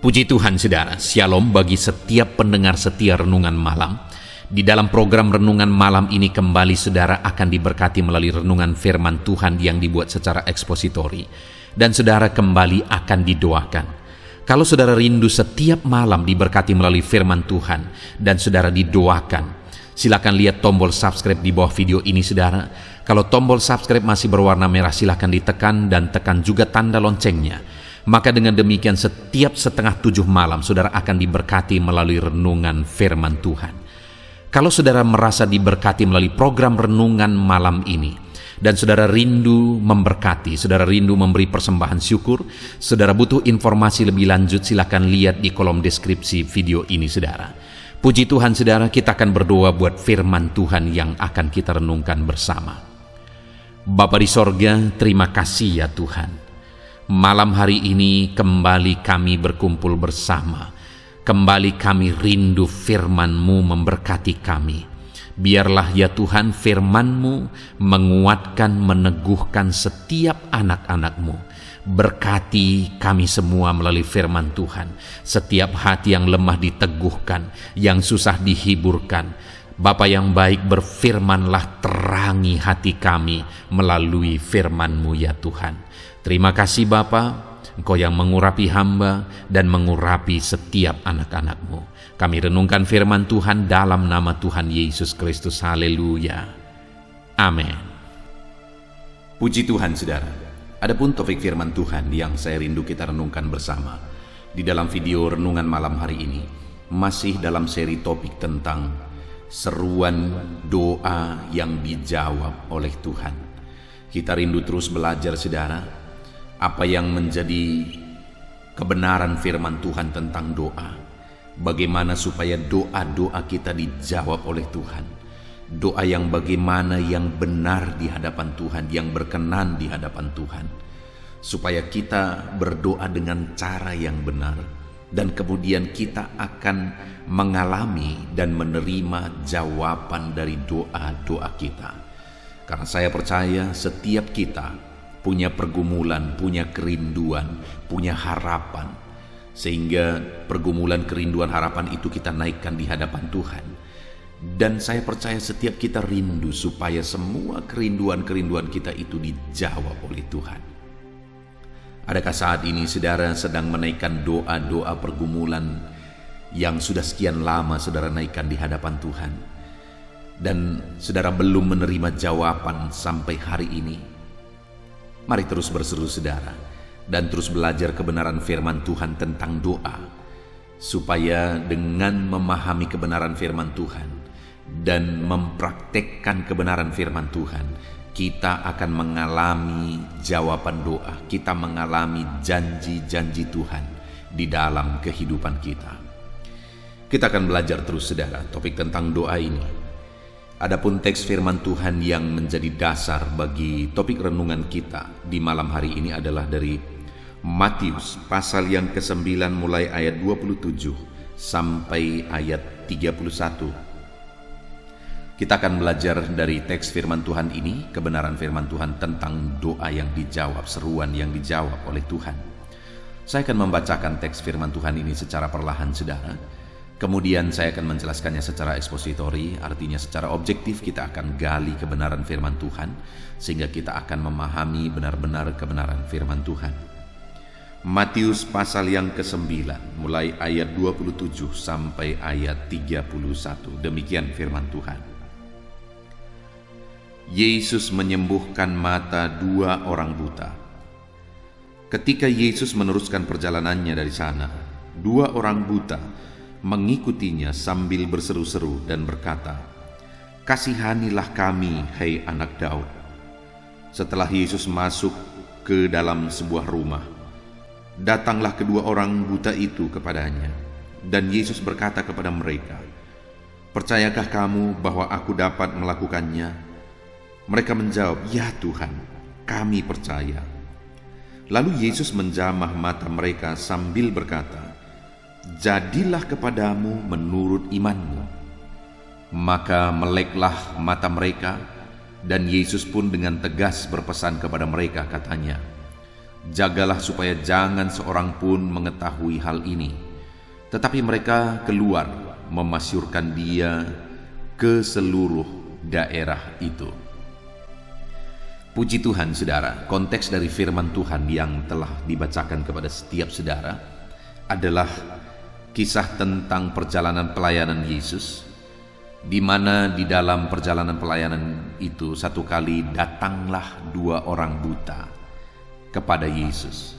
Puji Tuhan saudara, Shalom bagi setiap pendengar setia Renungan Malam. Di dalam program Renungan Malam ini kembali saudara akan diberkati melalui renungan firman Tuhan yang dibuat secara ekspositori. Dan saudara kembali akan didoakan. Kalau saudara rindu setiap malam diberkati melalui firman Tuhan dan saudara didoakan, silakan lihat tombol subscribe di bawah video ini saudara. Kalau tombol subscribe masih berwarna merah silakan ditekan dan tekan juga tanda loncengnya. Maka dengan demikian setiap 6:30 malam saudara akan diberkati melalui renungan firman Tuhan. Kalau saudara merasa diberkati melalui program renungan malam ini, dan saudara rindu memberkati, saudara rindu memberi persembahan syukur, saudara butuh informasi lebih lanjut, silakan lihat di kolom deskripsi video ini saudara. Puji Tuhan saudara, kita akan berdoa buat firman Tuhan yang akan kita renungkan bersama. Bapa di sorga, terima kasih ya Tuhan. Malam hari ini kembali kami berkumpul bersama. Kembali kami rindu firman-Mu memberkati kami. Biarlah ya Tuhan firman-Mu menguatkan, meneguhkan setiap anak-anak-Mu. Berkati kami semua melalui firman Tuhan. Setiap hati yang lemah diteguhkan, yang susah dihiburkan. Bapa yang baik, berfirmanlah, terangi hati kami melalui firman-Mu ya Tuhan. Terima kasih Bapa, Engkau yang mengurapi hamba dan mengurapi setiap anak-anak-Mu. Kami renungkan firman Tuhan dalam nama Tuhan Yesus Kristus. Haleluya. Amin. Puji Tuhan saudara. Adapun topik firman Tuhan yang saya rindu kita renungkan bersama di dalam video renungan malam hari ini, masih dalam seri topik tentang seruan doa yang dijawab oleh Tuhan. Kita rindu terus belajar saudara, apa yang menjadi kebenaran firman Tuhan tentang doa. Bagaimana supaya doa-doa kita dijawab oleh Tuhan. Doa yang bagaimana yang benar di hadapan Tuhan, yang berkenan di hadapan Tuhan. Supaya kita berdoa dengan cara yang benar. Dan kemudian kita akan mengalami dan menerima jawaban dari doa-doa kita. Karena saya percaya setiap kita punya pergumulan, punya kerinduan, punya harapan. Sehingga pergumulan, kerinduan, harapan itu kita naikkan di hadapan Tuhan. Dan saya percaya setiap kita rindu supaya semua kerinduan-kerinduan kita itu dijawab oleh Tuhan. Adakah saat ini saudara sedang menaikkan doa-doa pergumulan yang sudah sekian lama saudara naikkan di hadapan Tuhan, dan saudara belum menerima jawaban sampai hari ini? Mari terus berseru saudara dan terus belajar kebenaran firman Tuhan tentang doa, supaya dengan memahami kebenaran firman Tuhan dan mempraktekkan kebenaran firman Tuhan, kita akan mengalami jawaban doa, kita mengalami janji-janji Tuhan di dalam kehidupan kita. Kita akan belajar terus saudara topik tentang doa ini. Adapun teks firman Tuhan yang menjadi dasar bagi topik renungan kita di malam hari ini adalah dari Matius pasal yang ke-9 mulai ayat 27 sampai ayat 31. Kita akan belajar dari teks firman Tuhan ini, kebenaran firman Tuhan tentang doa yang dijawab, seruan yang dijawab oleh Tuhan. Saya akan membacakan teks firman Tuhan ini secara perlahan saudara. Kemudian saya akan menjelaskannya secara ekspositori, artinya secara objektif kita akan gali kebenaran firman Tuhan, sehingga kita akan memahami benar-benar kebenaran firman Tuhan. Matius pasal yang ke-9, mulai ayat 27 sampai ayat 31, demikian firman Tuhan. Yesus menyembuhkan mata 2 orang buta. Ketika Yesus meneruskan perjalanannya dari sana, 2 orang buta mengikutinya sambil berseru-seru dan berkata, "Kasihanilah kami, hai anak Daud." Setelah Yesus masuk ke dalam sebuah rumah, datanglah kedua orang buta itu kepadanya, dan Yesus berkata kepada mereka, "Percayakah kamu bahwa aku dapat melakukannya?" Mereka menjawab, "Ya Tuhan, kami percaya." Lalu Yesus menjamah mata mereka sambil berkata, "Jadilah kepadamu menurut imanmu." Maka meleklah mata mereka, dan Yesus pun dengan tegas berpesan kepada mereka katanya, Jagalah supaya jangan seorang pun mengetahui hal ini. Tetapi mereka keluar memasyurkan dia ke seluruh daerah itu. Puji Tuhan, saudara, konteks dari firman Tuhan yang telah dibacakan kepada setiap saudara adalah kisah tentang perjalanan pelayanan Yesus, di mana di dalam perjalanan pelayanan itu satu kali datanglah 2 orang buta kepada Yesus.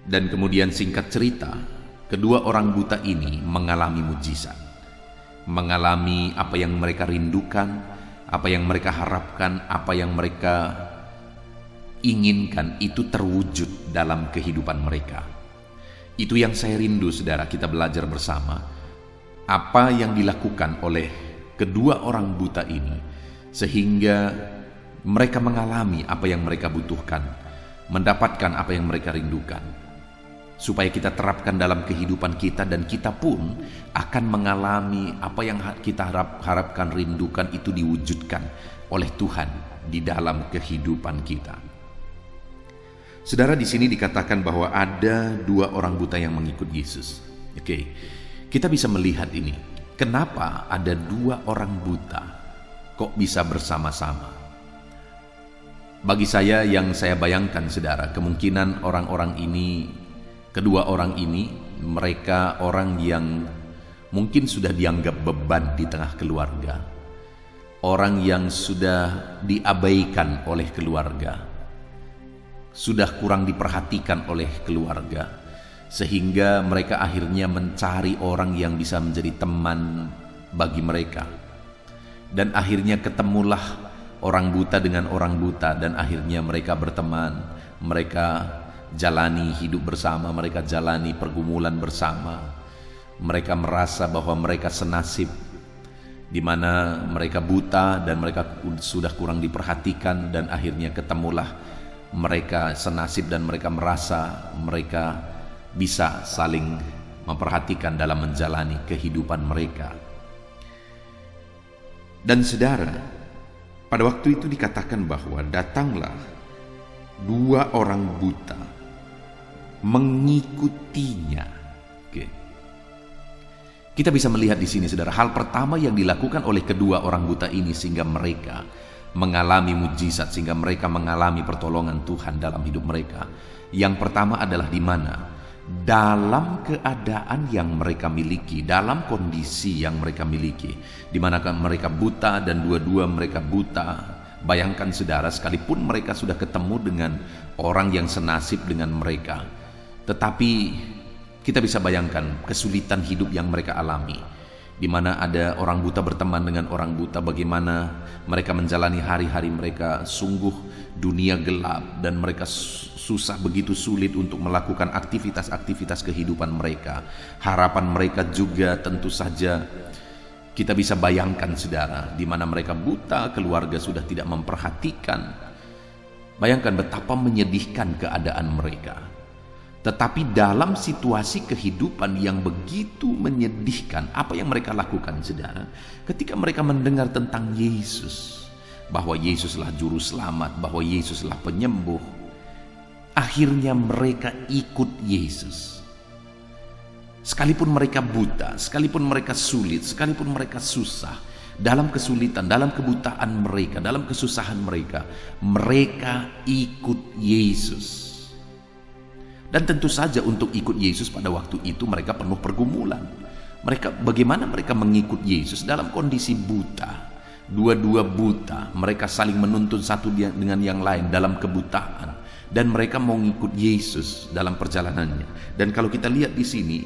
Dan kemudian singkat cerita, kedua orang buta ini mengalami mujizat, mengalami apa yang mereka rindukan, apa yang mereka harapkan, apa yang mereka inginkan itu terwujud dalam kehidupan mereka. Itu yang saya rindu, saudara, kita belajar bersama apa yang dilakukan oleh kedua orang buta ini sehingga mereka mengalami apa yang mereka butuhkan, mendapatkan apa yang mereka rindukan, supaya kita terapkan dalam kehidupan kita dan kita pun akan mengalami apa yang kita harapkan, rindukan itu diwujudkan oleh Tuhan di dalam kehidupan kita. Saudara, di sini dikatakan bahwa ada 2 orang buta yang mengikut Yesus. Oke. Kita bisa melihat ini. Kenapa ada 2 orang buta kok bisa bersama-sama? Bagi saya, yang saya bayangkan, saudara, kemungkinan orang-orang ini, kedua orang ini, mereka orang yang mungkin sudah dianggap beban di tengah keluarga. Orang yang sudah diabaikan oleh keluarga, sudah kurang diperhatikan oleh keluarga, sehingga mereka akhirnya mencari orang yang bisa menjadi teman bagi mereka. Dan akhirnya ketemulah orang buta dengan orang buta, dan akhirnya mereka berteman, mereka jalani hidup bersama, mereka jalani pergumulan bersama. Mereka merasa bahwa mereka senasib, di mana mereka buta dan mereka sudah kurang diperhatikan, dan akhirnya ketemulah mereka senasib dan mereka merasa mereka bisa saling memperhatikan dalam menjalani kehidupan mereka. Dan saudara, pada waktu itu dikatakan bahwa datanglah 2 orang buta mengikutinya. Oke. Kita bisa melihat di sini, saudara, hal pertama yang dilakukan oleh kedua orang buta ini sehingga mereka mengalami mujizat, sehingga mereka mengalami pertolongan Tuhan dalam hidup mereka. Yang pertama adalah di mana? Dalam keadaan yang mereka miliki, dalam kondisi yang mereka miliki, di mana mereka buta dan dua-dua mereka buta. Bayangkan, saudara, sekalipun mereka sudah ketemu dengan orang yang senasib dengan mereka, tetapi kita bisa bayangkan kesulitan hidup yang mereka alami, di mana ada orang buta berteman dengan orang buta, bagaimana mereka menjalani hari-hari mereka. Sungguh dunia gelap dan mereka susah, begitu sulit untuk melakukan aktivitas-aktivitas kehidupan mereka. Harapan mereka juga tentu saja kita bisa bayangkan, saudara, di mana mereka buta, keluarga sudah tidak memperhatikan. Bayangkan betapa menyedihkan keadaan mereka. Tetapi dalam situasi kehidupan yang begitu menyedihkan, apa yang mereka lakukan, saudara? Ketika mereka mendengar tentang Yesus, bahwa Yesuslah juru selamat, bahwa Yesuslah penyembuh, akhirnya mereka ikut Yesus. Sekalipun mereka buta, sekalipun mereka sulit, sekalipun mereka susah, dalam kesulitan, dalam kebutaan mereka, dalam kesusahan mereka, mereka ikut Yesus. Dan tentu saja untuk ikut Yesus pada waktu itu mereka penuh pergumulan. Bagaimana mereka mengikut Yesus dalam kondisi buta, dua-dua buta, mereka saling menuntun satu dengan yang lain dalam kebutaan, dan mereka mau ngikut Yesus dalam perjalanannya. Dan kalau kita lihat di sini,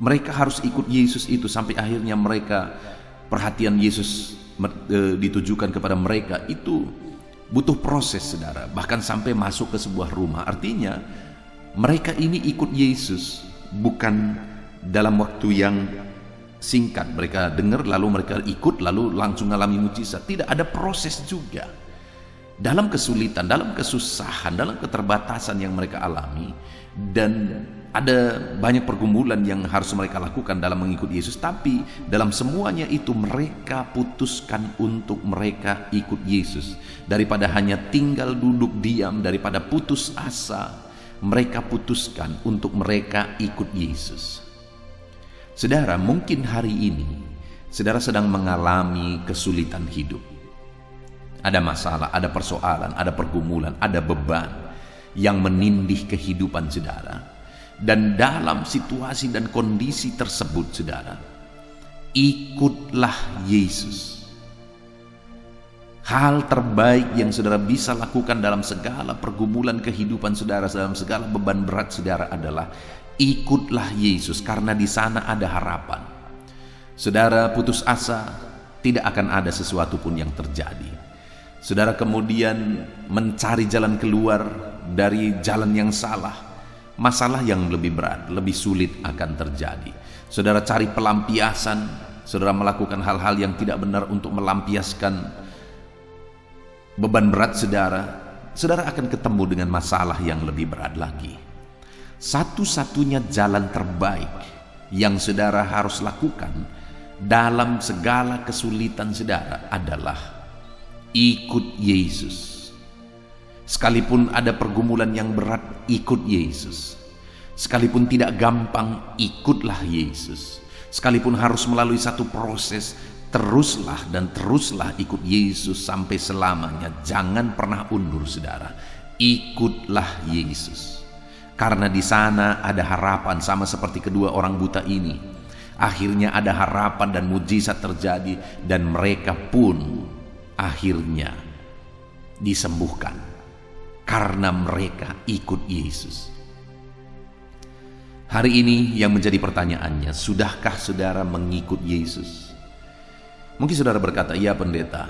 mereka harus ikut Yesus itu sampai akhirnya mereka, perhatian Yesus ditujukan kepada mereka itu butuh proses, saudara, bahkan sampai masuk ke sebuah rumah. Artinya mereka ini ikut Yesus bukan dalam waktu yang singkat, mereka dengar lalu mereka ikut lalu langsung mengalami mujizat. Tidak, ada proses juga dalam kesulitan, dalam kesusahan, dalam keterbatasan yang mereka alami. Dan ada banyak pergumulan yang harus mereka lakukan dalam mengikuti Yesus, tapi dalam semuanya itu mereka putuskan untuk mereka ikut Yesus. Daripada hanya tinggal duduk diam, daripada putus asa, mereka putuskan untuk mereka ikut Yesus. Saudara, mungkin hari ini saudara sedang mengalami kesulitan hidup. Ada masalah, ada persoalan, ada pergumulan, ada beban yang menindih kehidupan saudara. Dan dalam situasi dan kondisi tersebut, saudara, ikutlah Yesus. Hal terbaik yang saudara bisa lakukan dalam segala pergumulan kehidupan saudara, dalam segala beban berat saudara adalah ikutlah Yesus, karena di sana ada harapan. Saudara putus asa, tidak akan ada sesuatu pun yang terjadi. Saudara kemudian mencari jalan keluar dari jalan yang salah, masalah yang lebih berat, lebih sulit akan terjadi. Saudara cari pelampiasan, saudara melakukan hal-hal yang tidak benar untuk melampiaskan beban berat saudara, saudara akan ketemu dengan masalah yang lebih berat lagi. Satu-satunya jalan terbaik yang saudara harus lakukan dalam segala kesulitan saudara adalah ikut Yesus. Sekalipun ada pergumulan yang berat, ikut Yesus. Sekalipun tidak gampang, ikutlah Yesus. Sekalipun harus melalui satu proses, teruslah dan teruslah ikut Yesus sampai selamanya. Jangan pernah undur, saudara. Ikutlah Yesus. Karena di sana ada harapan, sama seperti kedua orang buta ini. Akhirnya ada harapan dan mujizat terjadi, dan mereka pun akhirnya disembuhkan karena mereka ikut Yesus. Hari ini yang menjadi pertanyaannya, sudahkah saudara mengikut Yesus? Mungkin saudara berkata, iya pendeta,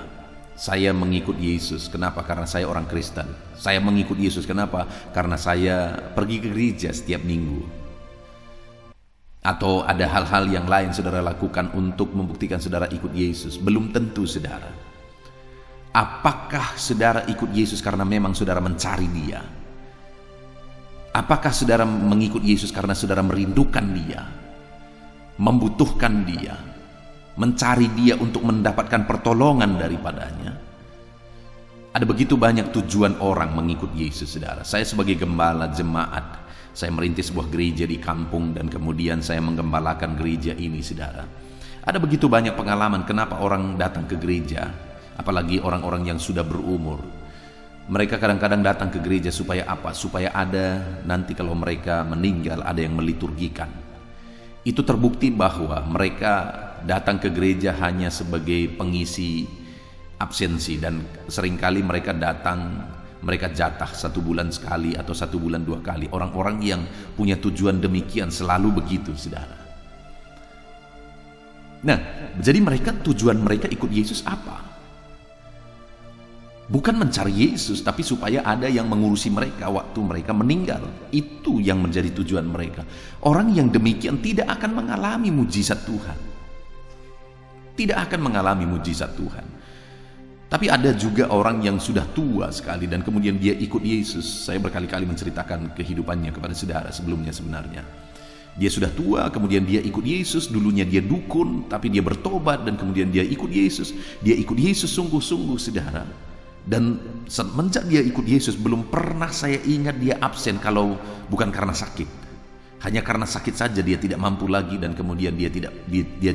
saya mengikut Yesus. Kenapa? Karena saya orang Kristen. Saya mengikut Yesus. Kenapa? Karena saya pergi ke gereja setiap minggu. Atau ada hal-hal yang lain saudara lakukan untuk membuktikan saudara ikut Yesus. Belum tentu, saudara. Apakah saudara ikut Yesus karena memang saudara mencari Dia? Apakah saudara mengikut Yesus karena saudara merindukan Dia, membutuhkan Dia, mencari Dia untuk mendapatkan pertolongan daripadanya? Ada begitu banyak tujuan orang mengikut Yesus, saudara. Saya sebagai gembala jemaat, saya merintis sebuah gereja di kampung dan kemudian saya menggembalakan gereja ini, saudara. Ada begitu banyak pengalaman kenapa orang datang ke gereja, apalagi orang-orang yang sudah berumur. Mereka kadang-kadang datang ke gereja supaya apa? Supaya ada nanti kalau mereka meninggal ada yang meliturgikan. Itu terbukti bahwa mereka datang ke gereja hanya sebagai pengisi absensi, dan seringkali mereka datang, mereka jatah 1 bulan sekali atau 1 bulan 2 kali. Orang-orang yang punya tujuan demikian selalu begitu, saudara. Nah, jadi mereka tujuan mereka ikut Yesus apa? Bukan mencari Yesus, tapi supaya ada yang mengurusi mereka waktu mereka meninggal. Itu yang menjadi tujuan mereka. Orang yang demikian tidak akan mengalami mujizat Tuhan. Tidak akan mengalami mujizat Tuhan. Tapi ada juga orang yang sudah tua sekali dan kemudian dia ikut Yesus. Saya berkali-kali menceritakan kehidupannya kepada saudara sebelumnya sebenarnya. Dia sudah tua, kemudian dia ikut Yesus. Dulunya dia dukun, tapi dia bertobat dan kemudian dia ikut Yesus. Dia ikut Yesus sungguh-sungguh, saudara. Dan semenjak dia ikut Yesus, belum pernah saya ingat dia absen kalau bukan karena sakit. Hanya karena sakit saja dia tidak mampu lagi dan kemudian dia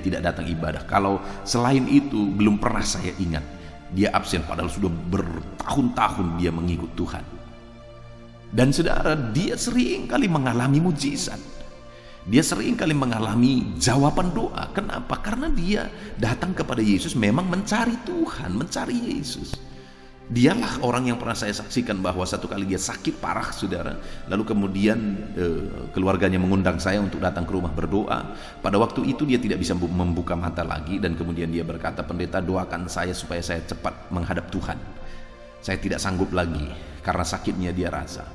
tidak datang ibadah. Kalau selain itu belum pernah saya ingat dia absen, padahal sudah bertahun-tahun dia mengikut Tuhan. Dan saudara, dia sering kali mengalami mujizat. Dia sering kali mengalami jawaban doa. Kenapa? Karena dia datang kepada Yesus memang mencari Tuhan, mencari Yesus. Dialah orang yang pernah saya saksikan bahwa satu kali dia sakit parah, saudara. Lalu kemudian keluarganya mengundang saya untuk datang ke rumah berdoa. Pada waktu itu dia tidak bisa membuka mata lagi dan kemudian dia berkata, pendeta doakan saya supaya saya cepat menghadap Tuhan. Saya tidak sanggup lagi karena sakitnya dia rasa.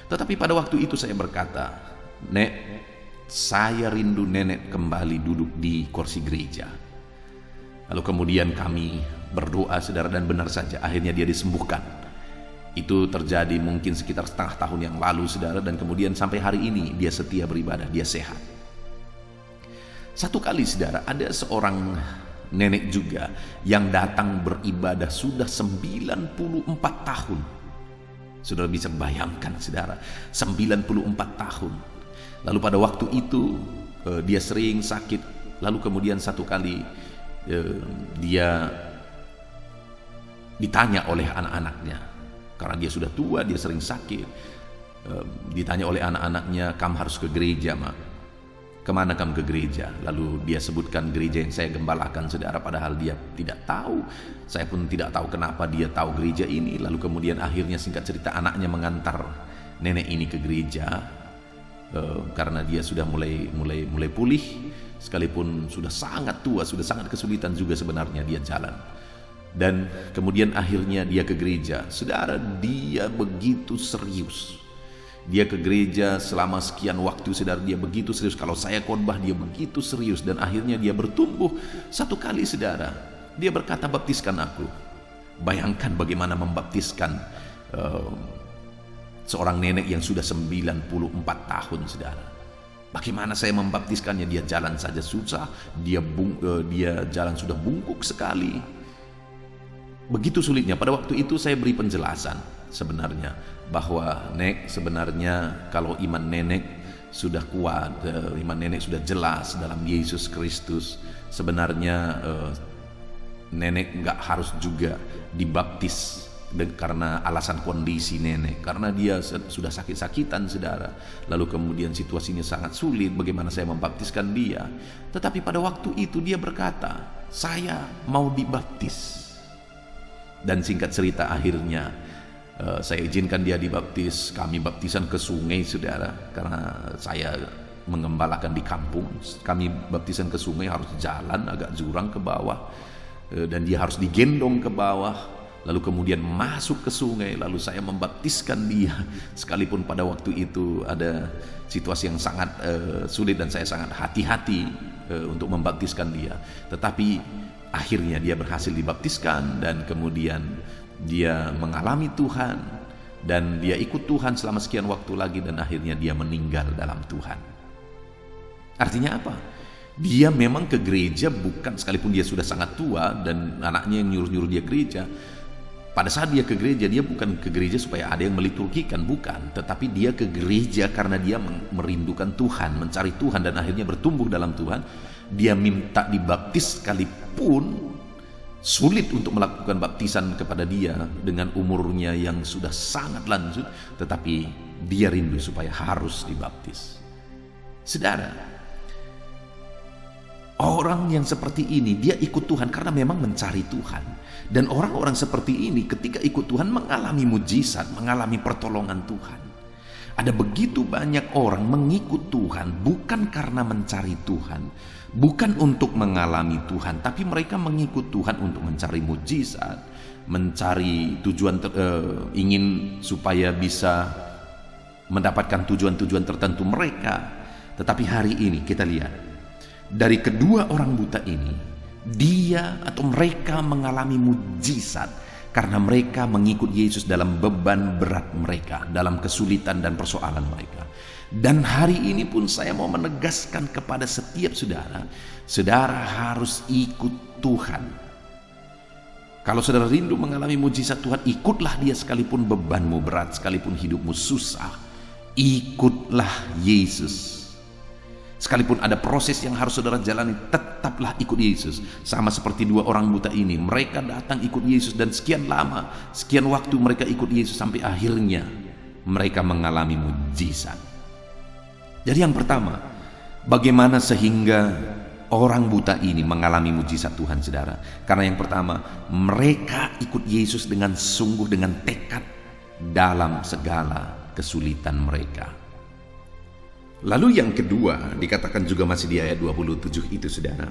Tetapi pada waktu itu saya berkata, Nek, saya rindu nenek kembali duduk di kursi gereja. Lalu kemudian kami berdoa, saudara, dan benar saja akhirnya dia disembuhkan. Itu terjadi mungkin sekitar setengah tahun yang lalu, saudara, dan kemudian sampai hari ini dia setia beribadah, dia sehat. Satu kali, saudara, ada seorang nenek juga yang datang beribadah sudah 94 tahun. Saudara bisa bayangkan, saudara, 94 tahun. Lalu pada waktu itu dia sering sakit. Lalu kemudian satu kali dia ditanya oleh anak-anaknya, karena dia sudah tua, dia sering sakit. Ditanya oleh anak-anaknya, "Kamu harus ke gereja, Mak. Kemana kamu ke gereja?" Lalu dia sebutkan gereja yang saya gembalakan, saudara, padahal dia tidak tahu. Saya pun tidak tahu kenapa dia tahu gereja ini. Lalu kemudian akhirnya, singkat cerita, anaknya mengantar nenek ini ke gereja karena dia sudah mulai pulih, sekalipun sudah sangat tua, sudah sangat kesulitan juga sebenarnya dia jalan. Dan kemudian akhirnya dia ke gereja. Saudara, dia begitu serius. Dia ke gereja selama sekian waktu, saudara, dia begitu serius. Kalau saya khotbah, dia begitu serius. Dan akhirnya dia bertumbuh. Satu kali, saudara, dia berkata, "Baptiskan aku." Bayangkan bagaimana membaptiskan seorang nenek yang sudah 94 tahun, saudara. Bagaimana saya membaptiskannya? Dia jalan saja susah. Dia jalan sudah bungkuk sekali. Begitu sulitnya. Pada waktu itu saya beri penjelasan sebenarnya bahwa sebenarnya kalau iman nenek sudah kuat, iman nenek sudah jelas dalam Yesus Kristus, sebenarnya nenek nggak harus juga dibaptis karena alasan kondisi nenek, karena dia sudah sakit-sakitan, saudara. Lalu kemudian situasinya sangat sulit, bagaimana saya membaptiskan dia. Tetapi pada waktu itu dia berkata, "Saya mau dibaptis." Dan singkat cerita, akhirnya saya izinkan dia dibaptis. Kami baptisan ke sungai, saudara, karena saya mengembalakan di kampung. Kami baptisan ke sungai, harus jalan agak jurang ke bawah, dan dia harus digendong ke bawah, lalu kemudian masuk ke sungai. Lalu saya membaptiskan dia, sekalipun pada waktu itu ada situasi yang sangat sulit dan saya sangat hati-hati untuk membaptiskan dia. Tetapi akhirnya dia berhasil dibaptiskan, dan kemudian dia mengalami Tuhan, dan dia ikut Tuhan selama sekian waktu lagi, dan akhirnya dia meninggal dalam Tuhan. Artinya apa? Dia memang ke gereja bukan, sekalipun dia sudah sangat tua dan anaknya yang nyuruh-nyuruh dia gereja. Pada saat dia ke gereja, dia bukan ke gereja supaya ada yang meliturgikan, bukan. Tetapi dia ke gereja karena dia merindukan Tuhan, mencari Tuhan, dan akhirnya bertumbuh dalam Tuhan. Dia minta dibaptis, sekalipun sulit untuk melakukan baptisan kepada dia dengan umurnya yang sudah sangat lanjut, tetapi dia rindu supaya harus dibaptis. Saudara, orang yang seperti ini, dia ikut Tuhan karena memang mencari Tuhan. Dan orang-orang seperti ini ketika ikut Tuhan mengalami mujizat, mengalami pertolongan Tuhan. Ada begitu banyak orang mengikut Tuhan bukan karena mencari Tuhan, bukan untuk mengalami Tuhan, tapi mereka mengikut Tuhan untuk mencari mujizat, mencari tujuan, ingin supaya bisa mendapatkan tujuan-tujuan tertentu mereka. Tetapi hari ini kita lihat, dari kedua orang buta ini, dia atau mereka mengalami mujizat karena mereka mengikut Yesus dalam beban berat mereka, dalam kesulitan dan persoalan mereka. Dan hari ini pun saya mau menegaskan kepada setiap saudara, saudara harus ikut Tuhan. Kalau saudara rindu mengalami mujizat Tuhan, ikutlah dia sekalipun bebanmu berat, sekalipun hidupmu susah. Ikutlah Yesus. Sekalipun ada proses yang harus saudara jalani, tetaplah ikut Yesus. Sama seperti dua orang buta ini, mereka datang ikut Yesus, dan sekian lama, sekian waktu mereka ikut Yesus sampai akhirnya mereka mengalami mujizat. Jadi yang pertama, bagaimana sehingga orang buta ini mengalami mujizat Tuhan, saudara? Karena yang pertama, mereka ikut Yesus dengan sungguh, dengan tekad dalam segala kesulitan mereka. Lalu yang kedua, dikatakan juga masih di ayat 27 itu, saudara.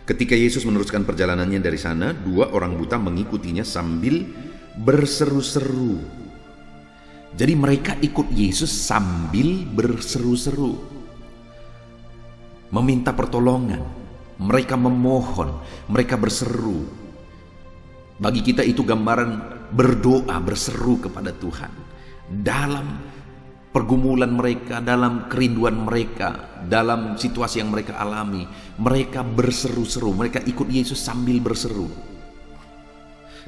Ketika Yesus meneruskan perjalanannya dari sana, dua orang buta mengikutinya sambil berseru-seru. Jadi mereka ikut Yesus sambil berseru-seru, meminta pertolongan. Mereka memohon, mereka berseru. Bagi kita itu gambaran berdoa, berseru kepada Tuhan. Dalam pergumulan mereka, dalam kerinduan mereka, dalam situasi yang mereka alami, mereka berseru-seru, mereka ikut Yesus sambil berseru.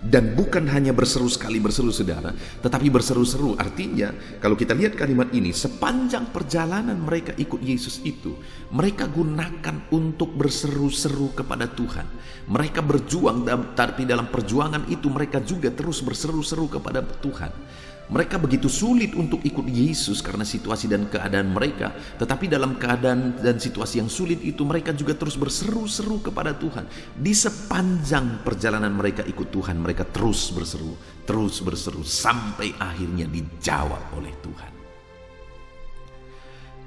Dan bukan hanya berseru sekali berseru saudara, tetapi berseru-seru artinya kalau kita lihat kalimat ini, sepanjang perjalanan mereka ikut Yesus itu, mereka gunakan untuk berseru-seru kepada Tuhan. Mereka berjuang, tapi dalam perjuangan itu mereka juga terus berseru-seru kepada Tuhan. Mereka begitu sulit untuk ikut Yesus karena situasi dan keadaan mereka, tetapi dalam keadaan dan situasi yang sulit itu mereka juga terus berseru-seru kepada Tuhan. Di sepanjang perjalanan mereka ikut Tuhan, mereka terus berseru sampai akhirnya dijawab oleh Tuhan.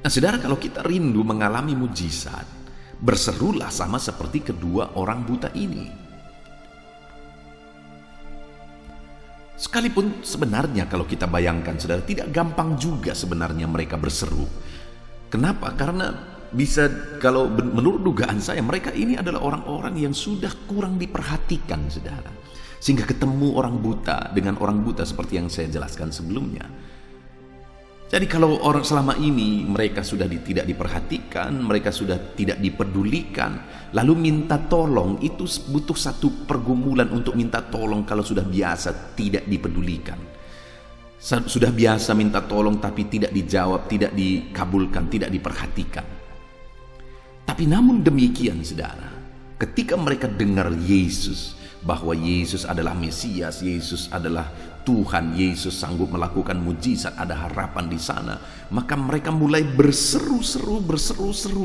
Nah saudara, kalau kita rindu mengalami mujizat, berserulah sama seperti kedua orang buta ini. Sekalipun sebenarnya kalau kita bayangkan saudara, tidak gampang juga sebenarnya mereka berseru. Kenapa? Karena bisa, kalau menurut dugaan saya, mereka ini adalah orang-orang yang sudah kurang diperhatikan saudara. Sehingga ketemu orang buta dengan orang buta seperti yang saya jelaskan sebelumnya. Jadi kalau orang selama ini mereka sudah tidak diperhatikan, mereka sudah tidak dipedulikan, lalu minta tolong, itu butuh satu pergumulan untuk minta tolong kalau sudah biasa tidak dipedulikan. Sudah biasa minta tolong tapi tidak dijawab, tidak dikabulkan, tidak diperhatikan. Tapi namun demikian saudara, ketika mereka dengar Yesus, bahwa Yesus adalah Mesias, Yesus adalah Tuhan, Yesus sanggup melakukan mujizat, ada harapan di sana, maka mereka mulai berseru-seru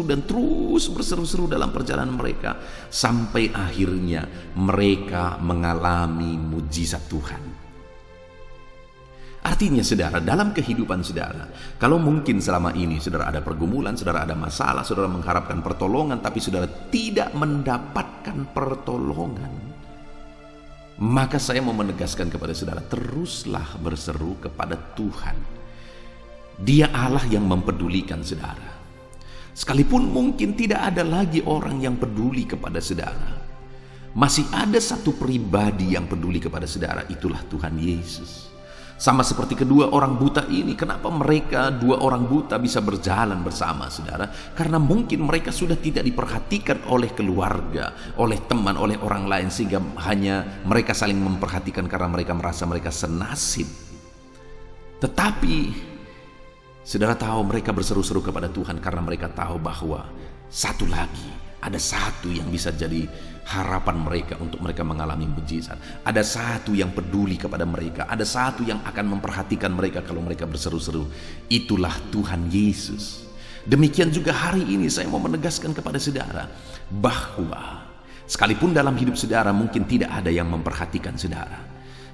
dan terus berseru-seru dalam perjalanan mereka sampai akhirnya mereka mengalami mujizat Tuhan. Artinya saudara, dalam kehidupan saudara, kalau mungkin selama ini saudara ada pergumulan, saudara ada masalah, saudara mengharapkan pertolongan tapi saudara tidak mendapatkan pertolongan, maka saya mau menegaskan kepada saudara, teruslah berseru kepada Tuhan. Dia Allah yang mempedulikan saudara. Sekalipun mungkin tidak ada lagi orang yang peduli kepada saudara, masih ada satu pribadi yang peduli kepada saudara, itulah Tuhan Yesus. Sama seperti kedua orang buta ini. Kenapa mereka dua orang buta bisa berjalan bersama saudara? Karena mungkin mereka sudah tidak diperhatikan oleh keluarga, oleh teman, oleh orang lain, sehingga hanya mereka saling memperhatikan karena mereka merasa mereka senasib. Tetapi saudara tahu, mereka berseru-seru kepada Tuhan karena mereka tahu bahwa satu lagi, ada satu yang bisa jadi harapan mereka untuk mereka mengalami mujizat. Ada satu yang peduli kepada mereka. Ada satu yang akan memperhatikan mereka kalau mereka berseru-seru. Itulah Tuhan Yesus. Demikian juga hari ini saya mau menegaskan kepada saudara bahwa sekalipun dalam hidup saudara mungkin tidak ada yang memperhatikan saudara,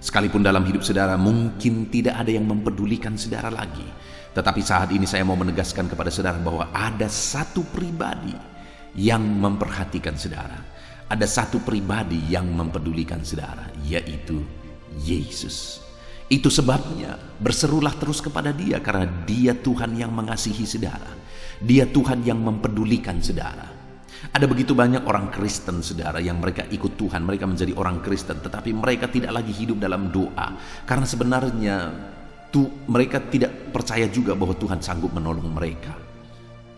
sekalipun dalam hidup saudara mungkin tidak ada yang mempedulikan saudara lagi, tetapi saat ini saya mau menegaskan kepada saudara bahwa ada satu pribadi yang memperhatikan saudara. Ada satu pribadi yang mempedulikan saudara, yaitu Yesus. Itu sebabnya berserulah terus kepada Dia, karena Dia Tuhan yang mengasihi saudara. Dia Tuhan yang mempedulikan saudara. Ada begitu banyak orang Kristen saudara yang mereka ikut Tuhan, mereka menjadi orang Kristen, tetapi mereka tidak lagi hidup dalam doa, karena sebenarnya mereka tidak percaya juga bahwa Tuhan sanggup menolong mereka.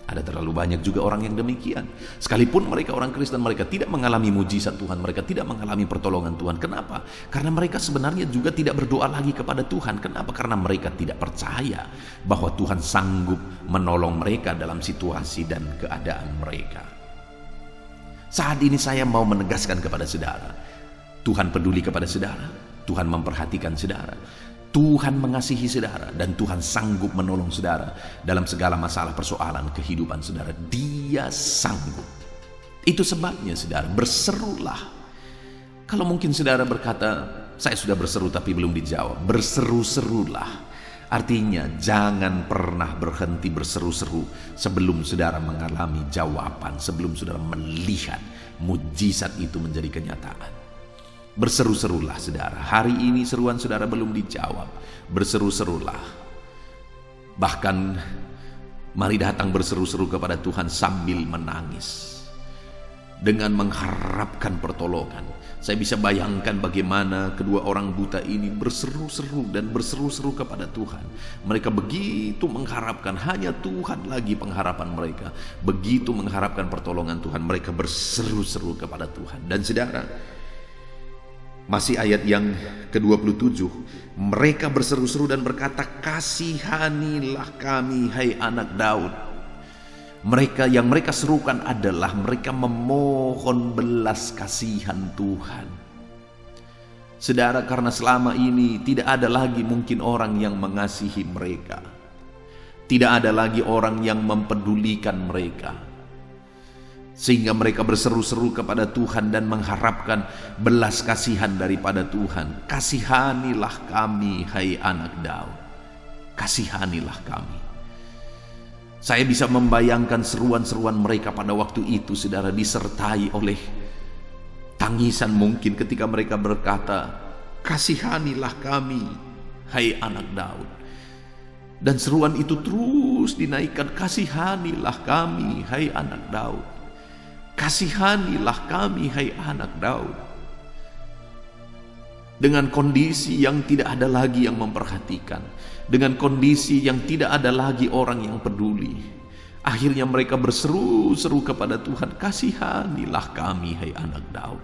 Ada terlalu banyak juga orang yang demikian. Sekalipun mereka orang Kristen, mereka tidak mengalami mujizat Tuhan, mereka tidak mengalami pertolongan Tuhan. Kenapa? Karena mereka sebenarnya juga tidak berdoa lagi kepada Tuhan. Kenapa? Karena mereka tidak percaya bahwa Tuhan sanggup menolong mereka dalam situasi dan keadaan mereka. Saat ini saya mau menegaskan kepada saudara, Tuhan peduli kepada saudara, Tuhan memperhatikan saudara, Tuhan mengasihi saudara, dan Tuhan sanggup menolong saudara dalam segala masalah persoalan kehidupan saudara. Dia sanggup. Itu sebabnya saudara, berserulah. Kalau mungkin saudara berkata, saya sudah berseru tapi belum dijawab, berseru-serulah. Artinya jangan pernah berhenti berseru-seru sebelum saudara mengalami jawaban, sebelum saudara melihat mujizat itu menjadi kenyataan. Berseru-serulah saudara. Hari ini seruan saudara belum dijawab, berseru-serulah. Bahkan mari datang berseru-seru kepada Tuhan sambil menangis. dengan mengharapkan pertolongan. Saya bisa bayangkan bagaimana kedua orang buta ini berseru-seru dan berseru-seru kepada Tuhan. Mereka begitu mengharapkan, hanya Tuhan lagi pengharapan mereka. Begitu mengharapkan pertolongan Tuhan, mereka berseru-seru kepada Tuhan. Dan saudara, masih ayat yang ke-27, mereka berseru-seru dan berkata, "Kasihanilah kami, hai anak Daud." Mereka serukan adalah mereka memohon belas kasihan Tuhan. Saudara, karena selama ini tidak ada lagi mungkin orang yang mengasihi mereka. Tidak ada lagi orang yang mempedulikan mereka. Sehingga mereka berseru-seru kepada Tuhan dan mengharapkan belas kasihan daripada Tuhan. "Kasihanilah kami, hai anak Daud. Kasihanilah kami." Saya bisa membayangkan seruan-seruan mereka pada waktu itu, saudara, disertai oleh tangisan mungkin ketika mereka berkata, "Kasihanilah kami, hai anak Daud." Dan seruan itu terus dinaikkan, "Kasihanilah kami, hai anak Daud. Kasihanilah kami, hai anak Daud." Dengan kondisi yang tidak ada lagi yang memperhatikan, dengan kondisi yang tidak ada lagi orang yang peduli, akhirnya mereka berseru-seru kepada Tuhan, "Kasihanilah kami, hai anak Daud.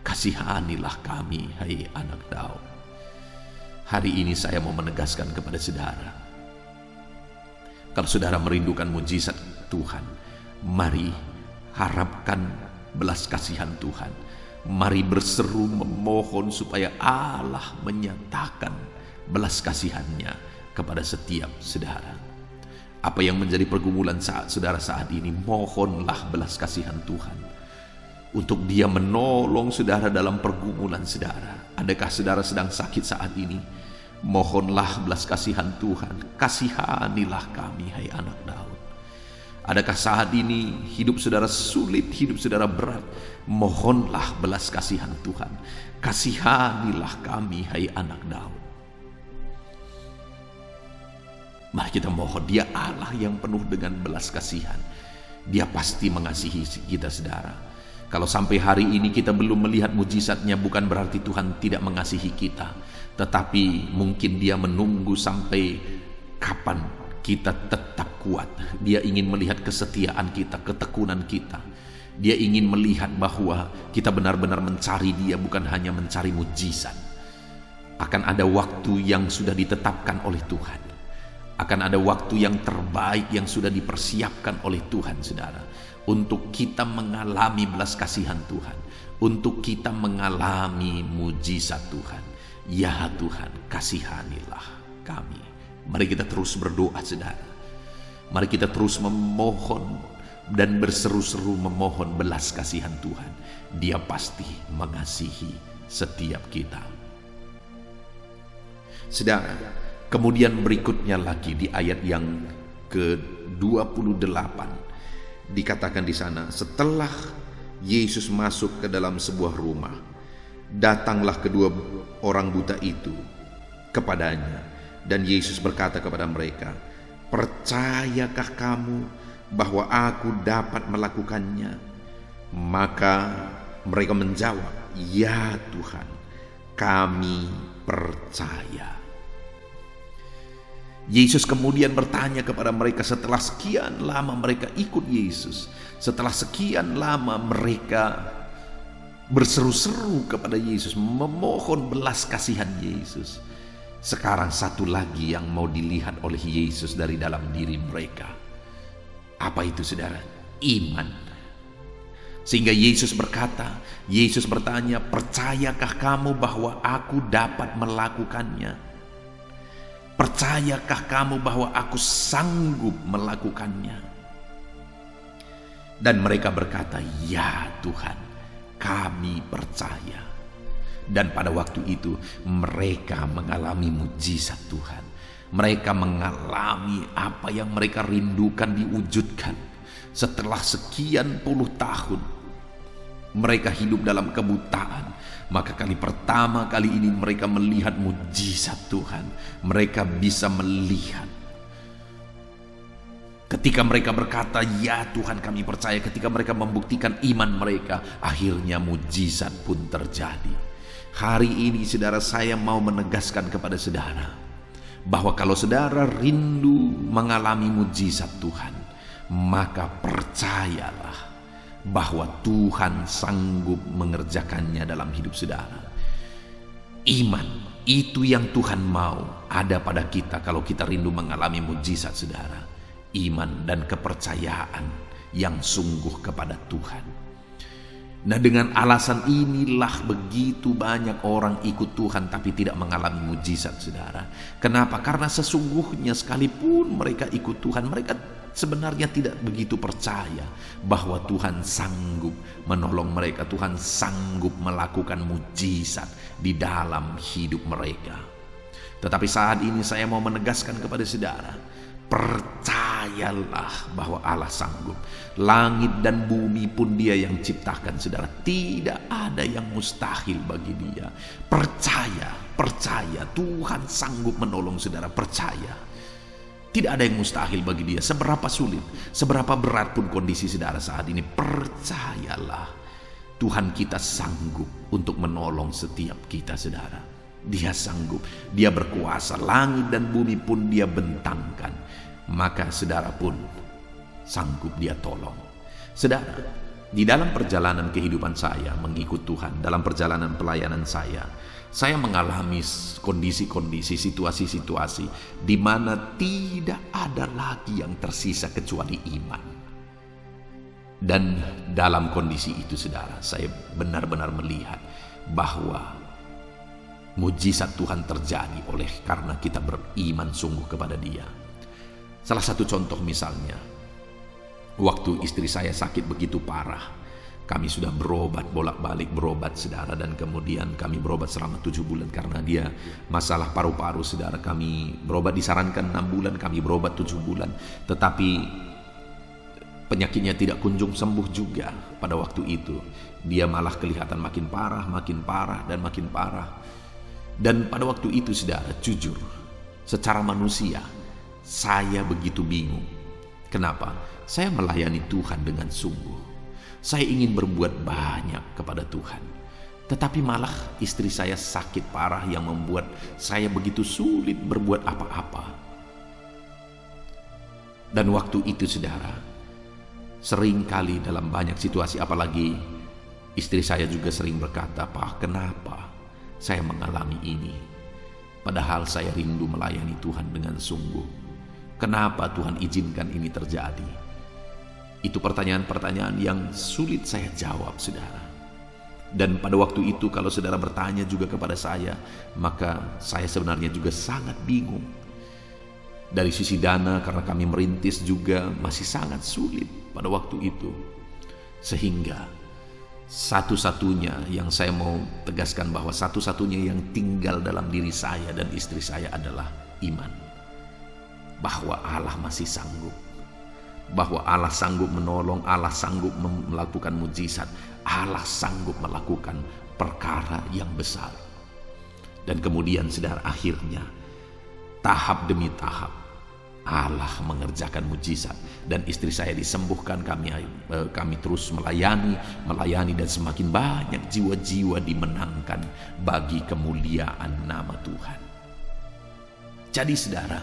Kasihanilah kami, hai anak Daud." Hari ini saya mau menegaskan kepada saudara, kalau saudara merindukan mujizat Tuhan, mari harapkan belas kasihan Tuhan. Mari berseru memohon supaya Allah menyatakan belas kasihannya kepada setiap saudara. Apa yang menjadi pergumulan saudara saat ini, mohonlah belas kasihan Tuhan untuk Dia menolong saudara dalam pergumulan saudara. Adakah saudara sedang sakit saat ini? Mohonlah belas kasihan Tuhan. "Kasihanilah kami, hai anak Daud." Adakah saat ini hidup saudara sulit, hidup saudara berat? Mohonlah belas kasihan Tuhan. "Kasihanilah kami, hai anak Daud." Mari kita mohon, Dia Allah yang penuh dengan belas kasihan. Dia pasti mengasihi kita, saudara. Kalau sampai hari ini kita belum melihat mujizatnya, bukan berarti Tuhan tidak mengasihi kita. Tetapi mungkin Dia menunggu sampai kapan kita tetap kuat. Dia ingin melihat kesetiaan kita, ketekunan kita. Dia ingin melihat bahwa kita benar-benar mencari Dia, bukan hanya mencari mujizat. Akan ada waktu yang sudah ditetapkan oleh Tuhan. Akan ada waktu yang terbaik yang sudah dipersiapkan oleh Tuhan, saudara, untuk kita mengalami belas kasihan Tuhan, untuk kita mengalami mujizat Tuhan. Ya Tuhan, kasihanilah kami. Mari kita terus berdoa, saudara. Mari kita terus memohon dan berseru-seru memohon belas kasihan Tuhan. Dia pasti mengasihi setiap kita. Saudara, kemudian berikutnya lagi di ayat yang ke-28 dikatakan di sana, setelah Yesus masuk ke dalam sebuah rumah, datanglah kedua orang buta itu kepadanya, dan Yesus berkata kepada mereka, "Percayakah kamu bahwa aku dapat melakukannya?" Maka mereka menjawab, "Ya Tuhan, kami percaya." Yesus kemudian bertanya kepada mereka setelah sekian lama mereka ikut Yesus, setelah sekian lama mereka berseru-seru kepada Yesus, memohon belas kasihan Yesus. Sekarang satu lagi yang mau dilihat oleh Yesus dari dalam diri mereka. Apa itu, saudara? Iman. Sehingga Yesus berkata, Yesus bertanya, "Percayakah kamu bahwa aku dapat melakukannya? Percayakah kamu bahwa aku sanggup melakukannya?" Dan mereka berkata, "Ya Tuhan, kami percaya." Dan pada waktu itu mereka mengalami mujizat Tuhan. Mereka mengalami apa yang mereka rindukan diwujudkan. Setelah sekian puluh tahun mereka hidup dalam kebutaan, maka pertama kali ini mereka melihat mujizat Tuhan. Mereka bisa melihat Ketika mereka berkata, "Ya Tuhan, kami percaya," ketika mereka membuktikan iman mereka, akhirnya mujizat pun terjadi. Hari ini saudara, saya mau menegaskan kepada saudara bahwa kalau saudara rindu mengalami mujizat Tuhan, maka percayalah bahwa Tuhan sanggup mengerjakannya dalam hidup saudara. Iman itu yang Tuhan mau ada pada kita kalau kita rindu mengalami mujizat saudara. Iman dan kepercayaan yang sungguh kepada Tuhan. Nah, dengan alasan inilah begitu banyak orang ikut Tuhan tapi tidak mengalami mujizat saudara. Kenapa? Karena sesungguhnya sekalipun mereka ikut Tuhan, mereka sebenarnya tidak begitu percaya bahwa Tuhan sanggup menolong mereka, Tuhan sanggup melakukan mujizat di dalam hidup mereka. Tetapi saat ini saya mau menegaskan kepada saudara, percayalah bahwa Allah sanggup. Langit dan bumi pun Dia yang ciptakan saudara. Tidak ada yang mustahil bagi Dia. Percaya Tuhan sanggup menolong saudara. Percaya. Tidak ada yang mustahil bagi Dia. Seberapa sulit, seberapa berat pun kondisi saudara saat ini, percayalah Tuhan kita sanggup untuk menolong setiap kita saudara. Dia sanggup, Dia berkuasa, langit dan bumi pun Dia bentangkan, maka saudara pun sanggup Dia tolong. Saudara, di dalam perjalanan kehidupan saya mengikut Tuhan, dalam perjalanan pelayanan saya mengalami kondisi-kondisi, situasi-situasi di mana tidak ada lagi yang tersisa kecuali iman. Dan dalam kondisi itu saudara, saya benar-benar melihat bahwa mujizat Tuhan terjadi oleh karena kita beriman sungguh kepada Dia. Salah satu contoh misalnya, waktu istri saya sakit begitu parah, kami sudah berobat, bolak-balik berobat saudara, dan kemudian kami berobat selama 7 bulan karena dia masalah paru-paru saudara. Kami berobat, disarankan 6 bulan, kami berobat 7 bulan, tetapi penyakitnya tidak kunjung sembuh juga pada waktu itu. Dia malah kelihatan makin parah dan makin parah. Dan pada waktu itu saudara, jujur, secara manusia saya begitu bingung. Kenapa? Saya melayani Tuhan dengan sungguh. Saya ingin berbuat banyak kepada Tuhan. Tetapi malah istri saya sakit parah yang membuat saya begitu sulit berbuat apa-apa. Dan waktu itu saudara, seringkali dalam banyak situasi, apalagi istri saya juga sering berkata, "Pak, kenapa saya mengalami ini? Padahal saya rindu melayani Tuhan dengan sungguh. Kenapa Tuhan izinkan ini terjadi?" Itu pertanyaan-pertanyaan yang sulit saya jawab saudara. Dan pada waktu itu kalau saudara bertanya juga kepada saya, maka saya sebenarnya juga sangat bingung. Dari sisi dana, karena kami merintis juga masih sangat sulit pada waktu itu. Sehingga satu-satunya yang saya mau tegaskan, bahwa satu-satunya yang tinggal dalam diri saya dan istri saya adalah iman. Bahwa Allah masih sanggup. Bahwa Allah sanggup menolong, Allah sanggup melakukan mujizat, Allah sanggup melakukan perkara yang besar. Dan kemudian saudara, akhirnya tahap demi tahap Allah mengerjakan mujizat, dan istri saya disembuhkan. Kami terus melayani dan semakin banyak jiwa-jiwa dimenangkan bagi kemuliaan nama Tuhan. Jadi saudara,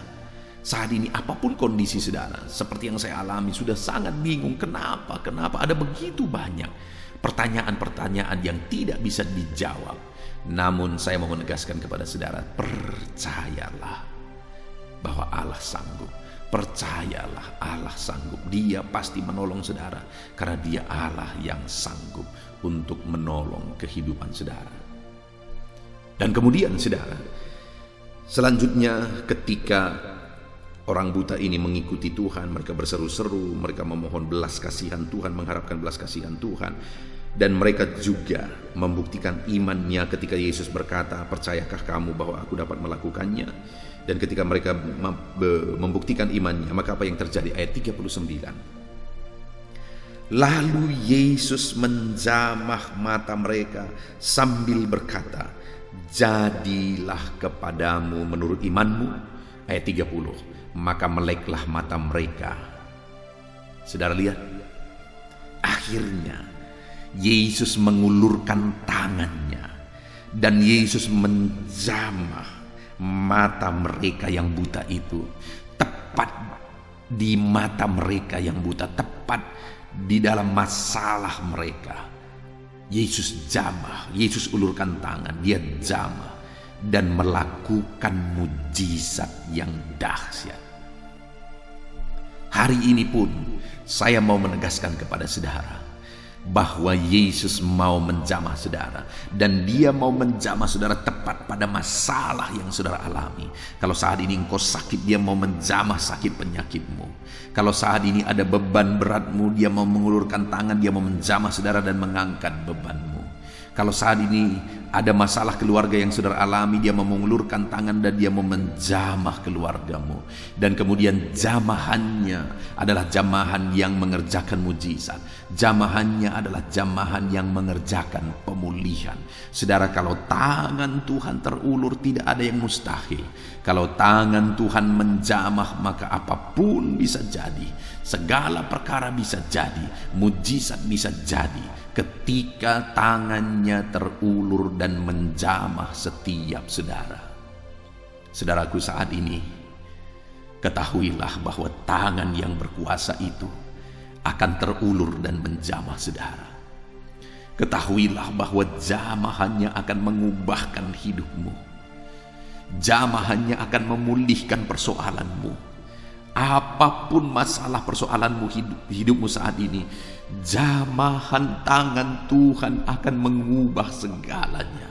saat ini apapun kondisi saudara, seperti yang saya alami, sudah sangat bingung. Kenapa ada begitu banyak pertanyaan-pertanyaan yang tidak bisa dijawab. Namun saya mau menegaskan kepada saudara, percayalah bahwa Allah sanggup. Percayalah Allah sanggup. Dia pasti menolong saudara, karena Dia Allah yang sanggup untuk menolong kehidupan saudara. Dan kemudian saudara, selanjutnya ketika orang buta ini mengikuti Tuhan, mereka berseru-seru, mereka memohon belas kasihan Tuhan, mengharapkan belas kasihan Tuhan. Dan mereka juga membuktikan imannya ketika Yesus berkata, "Percayakah kamu bahwa aku dapat melakukannya?" Dan ketika mereka membuktikan imannya, maka apa yang terjadi? Ayat 39. Lalu Yesus menjamah mata mereka sambil berkata, "Jadilah kepadamu menurut imanmu." Ayat 30. Maka meleklah mata mereka Saudara lihat, akhirnya Yesus mengulurkan tangannya dan Yesus menjamah mata mereka yang buta itu, tepat di mata mereka yang buta, tepat di dalam masalah mereka. Yesus jamah, Yesus ulurkan tangan, dia jamah dan melakukan mujizat yang dahsyat. Hari ini pun saya mau menegaskan kepada saudara bahwa Yesus mau menjamah saudara, dan dia mau menjamah saudara tepat pada masalah yang saudara alami. Kalau saat ini engkau sakit, dia mau menjamah sakit penyakitmu. Kalau saat ini ada beban beratmu, dia mau mengulurkan tangan, dia mau menjamah saudara dan mengangkat bebanmu. Kalau saat ini ada masalah keluarga yang saudara alami, dia mau mengulurkan tangan dan dia mau menjamah keluargamu. Dan kemudian jamahannya adalah jamahan yang mengerjakan mujizat. Jamahannya adalah jamahan yang mengerjakan pemulihan. Saudara, kalau tangan Tuhan terulur, tidak ada yang mustahil. Kalau tangan Tuhan menjamah, maka apapun bisa jadi. Segala perkara bisa jadi. Mujizat bisa jadi ketika tangannya terulur dan menjamah setiap saudara. Saudaraku, saat ini ketahuilah bahwa tangan yang berkuasa itu akan terulur dan menjamah saudara. Ketahuilah bahwa jamahannya akan mengubahkan hidupmu. Jamahannya akan memulihkan persoalanmu. Apapun masalah persoalanmu, hidupmu saat ini, jamahan tangan Tuhan akan mengubah segalanya.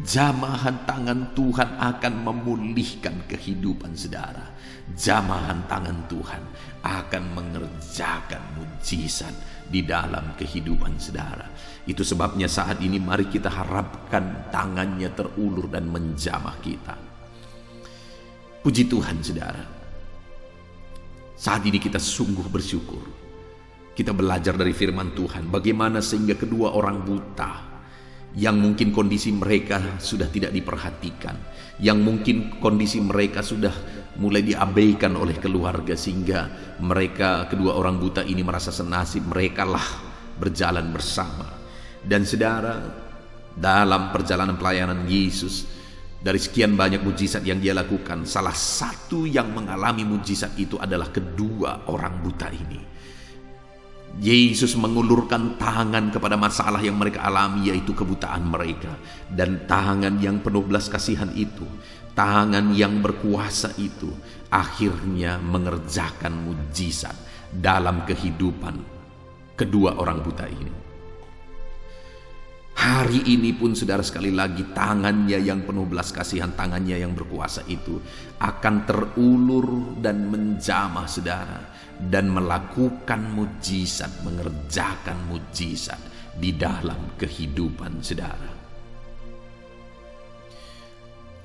Jamahan tangan Tuhan akan memulihkan kehidupan saudara. Jamahan tangan Tuhan akan mengerjakan mujizat di dalam kehidupan saudara. Itu sebabnya saat ini mari kita harapkan tangannya terulur dan menjamah kita. Puji Tuhan saudara. Saat ini kita sungguh bersyukur. Kita belajar dari firman Tuhan bagaimana sehingga kedua orang buta yang mungkin kondisi mereka sudah tidak diperhatikan, yang mungkin kondisi mereka sudah mulai diabaikan oleh keluarga, sehingga mereka kedua orang buta ini merasa senasib, merekalah berjalan bersama. Dan saudara, dalam perjalanan pelayanan Yesus, dari sekian banyak mujizat yang dia lakukan, salah satu yang mengalami mujizat itu adalah kedua orang buta ini. Yesus mengulurkan tangan kepada masalah yang mereka alami, yaitu kebutaan mereka. Dan tangan yang penuh belas kasihan itu, tangan yang berkuasa itu, akhirnya mengerjakan mujizat dalam kehidupan kedua orang buta ini. Hari ini pun saudara, sekali lagi tangannya yang penuh belas kasihan, tangannya yang berkuasa itu akan terulur dan menjamah saudara, dan melakukan mujizat, mengerjakan mujizat di dalam kehidupan saudara.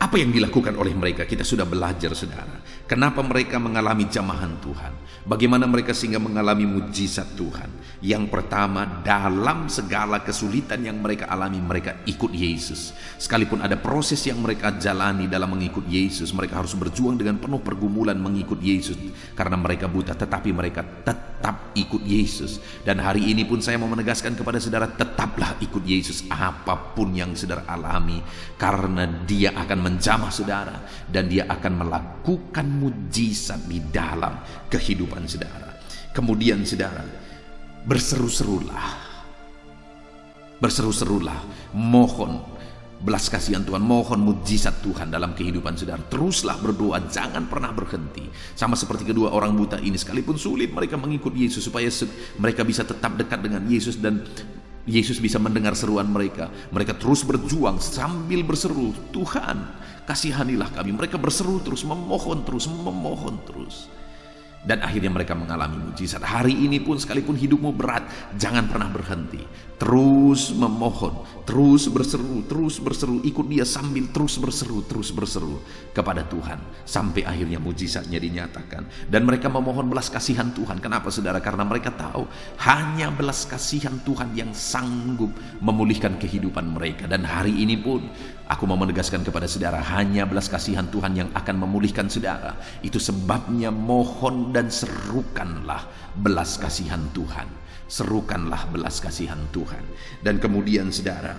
Apa yang dilakukan oleh mereka? Kita sudah belajar saudara. Kenapa mereka mengalami jamahan Tuhan? Bagaimana mereka sehingga mengalami mujizat Tuhan? Yang pertama, dalam segala kesulitan yang mereka alami, mereka ikut Yesus. Sekalipun ada proses yang mereka jalani dalam mengikut Yesus, mereka harus berjuang dengan penuh pergumulan mengikut Yesus karena mereka buta, tetapi mereka tetap ikut Yesus. Dan hari ini pun saya mau menegaskan kepada saudara, tetaplah ikut Yesus apapun yang saudara alami, karena dia akan menjamah saudara dan dia akan melakukan mujizat di dalam kehidupan saudara. Kemudian saudara, berseru-serulah, mohon belas kasihan Tuhan, mohon mujizat Tuhan dalam kehidupan saudara. Teruslah berdoa, jangan pernah berhenti. Sama seperti kedua orang buta ini, sekalipun sulit mereka mengikut Yesus supaya mereka bisa tetap dekat dengan Yesus dan Yesus bisa mendengar seruan mereka. Mereka terus berjuang sambil berseru, Tuhan kasihanilah kami. Mereka berseru terus, memohon terus. Dan akhirnya mereka mengalami mujizat. Hari ini pun sekalipun hidupmu berat, jangan pernah berhenti. Terus memohon, terus berseru, ikut dia sambil terus berseru kepada Tuhan. Sampai akhirnya mujizatnya dinyatakan. Dan mereka memohon belas kasihan Tuhan. Kenapa saudara? Karena mereka tahu hanya belas kasihan Tuhan yang sanggup memulihkan kehidupan mereka. Dan hari ini pun aku mau menegaskan kepada saudara, hanya belas kasihan Tuhan yang akan memulihkan saudara. Itu sebabnya mohon memohon dan serukanlah belas kasihan Tuhan. Serukanlah belas kasihan Tuhan. Dan kemudian saudara,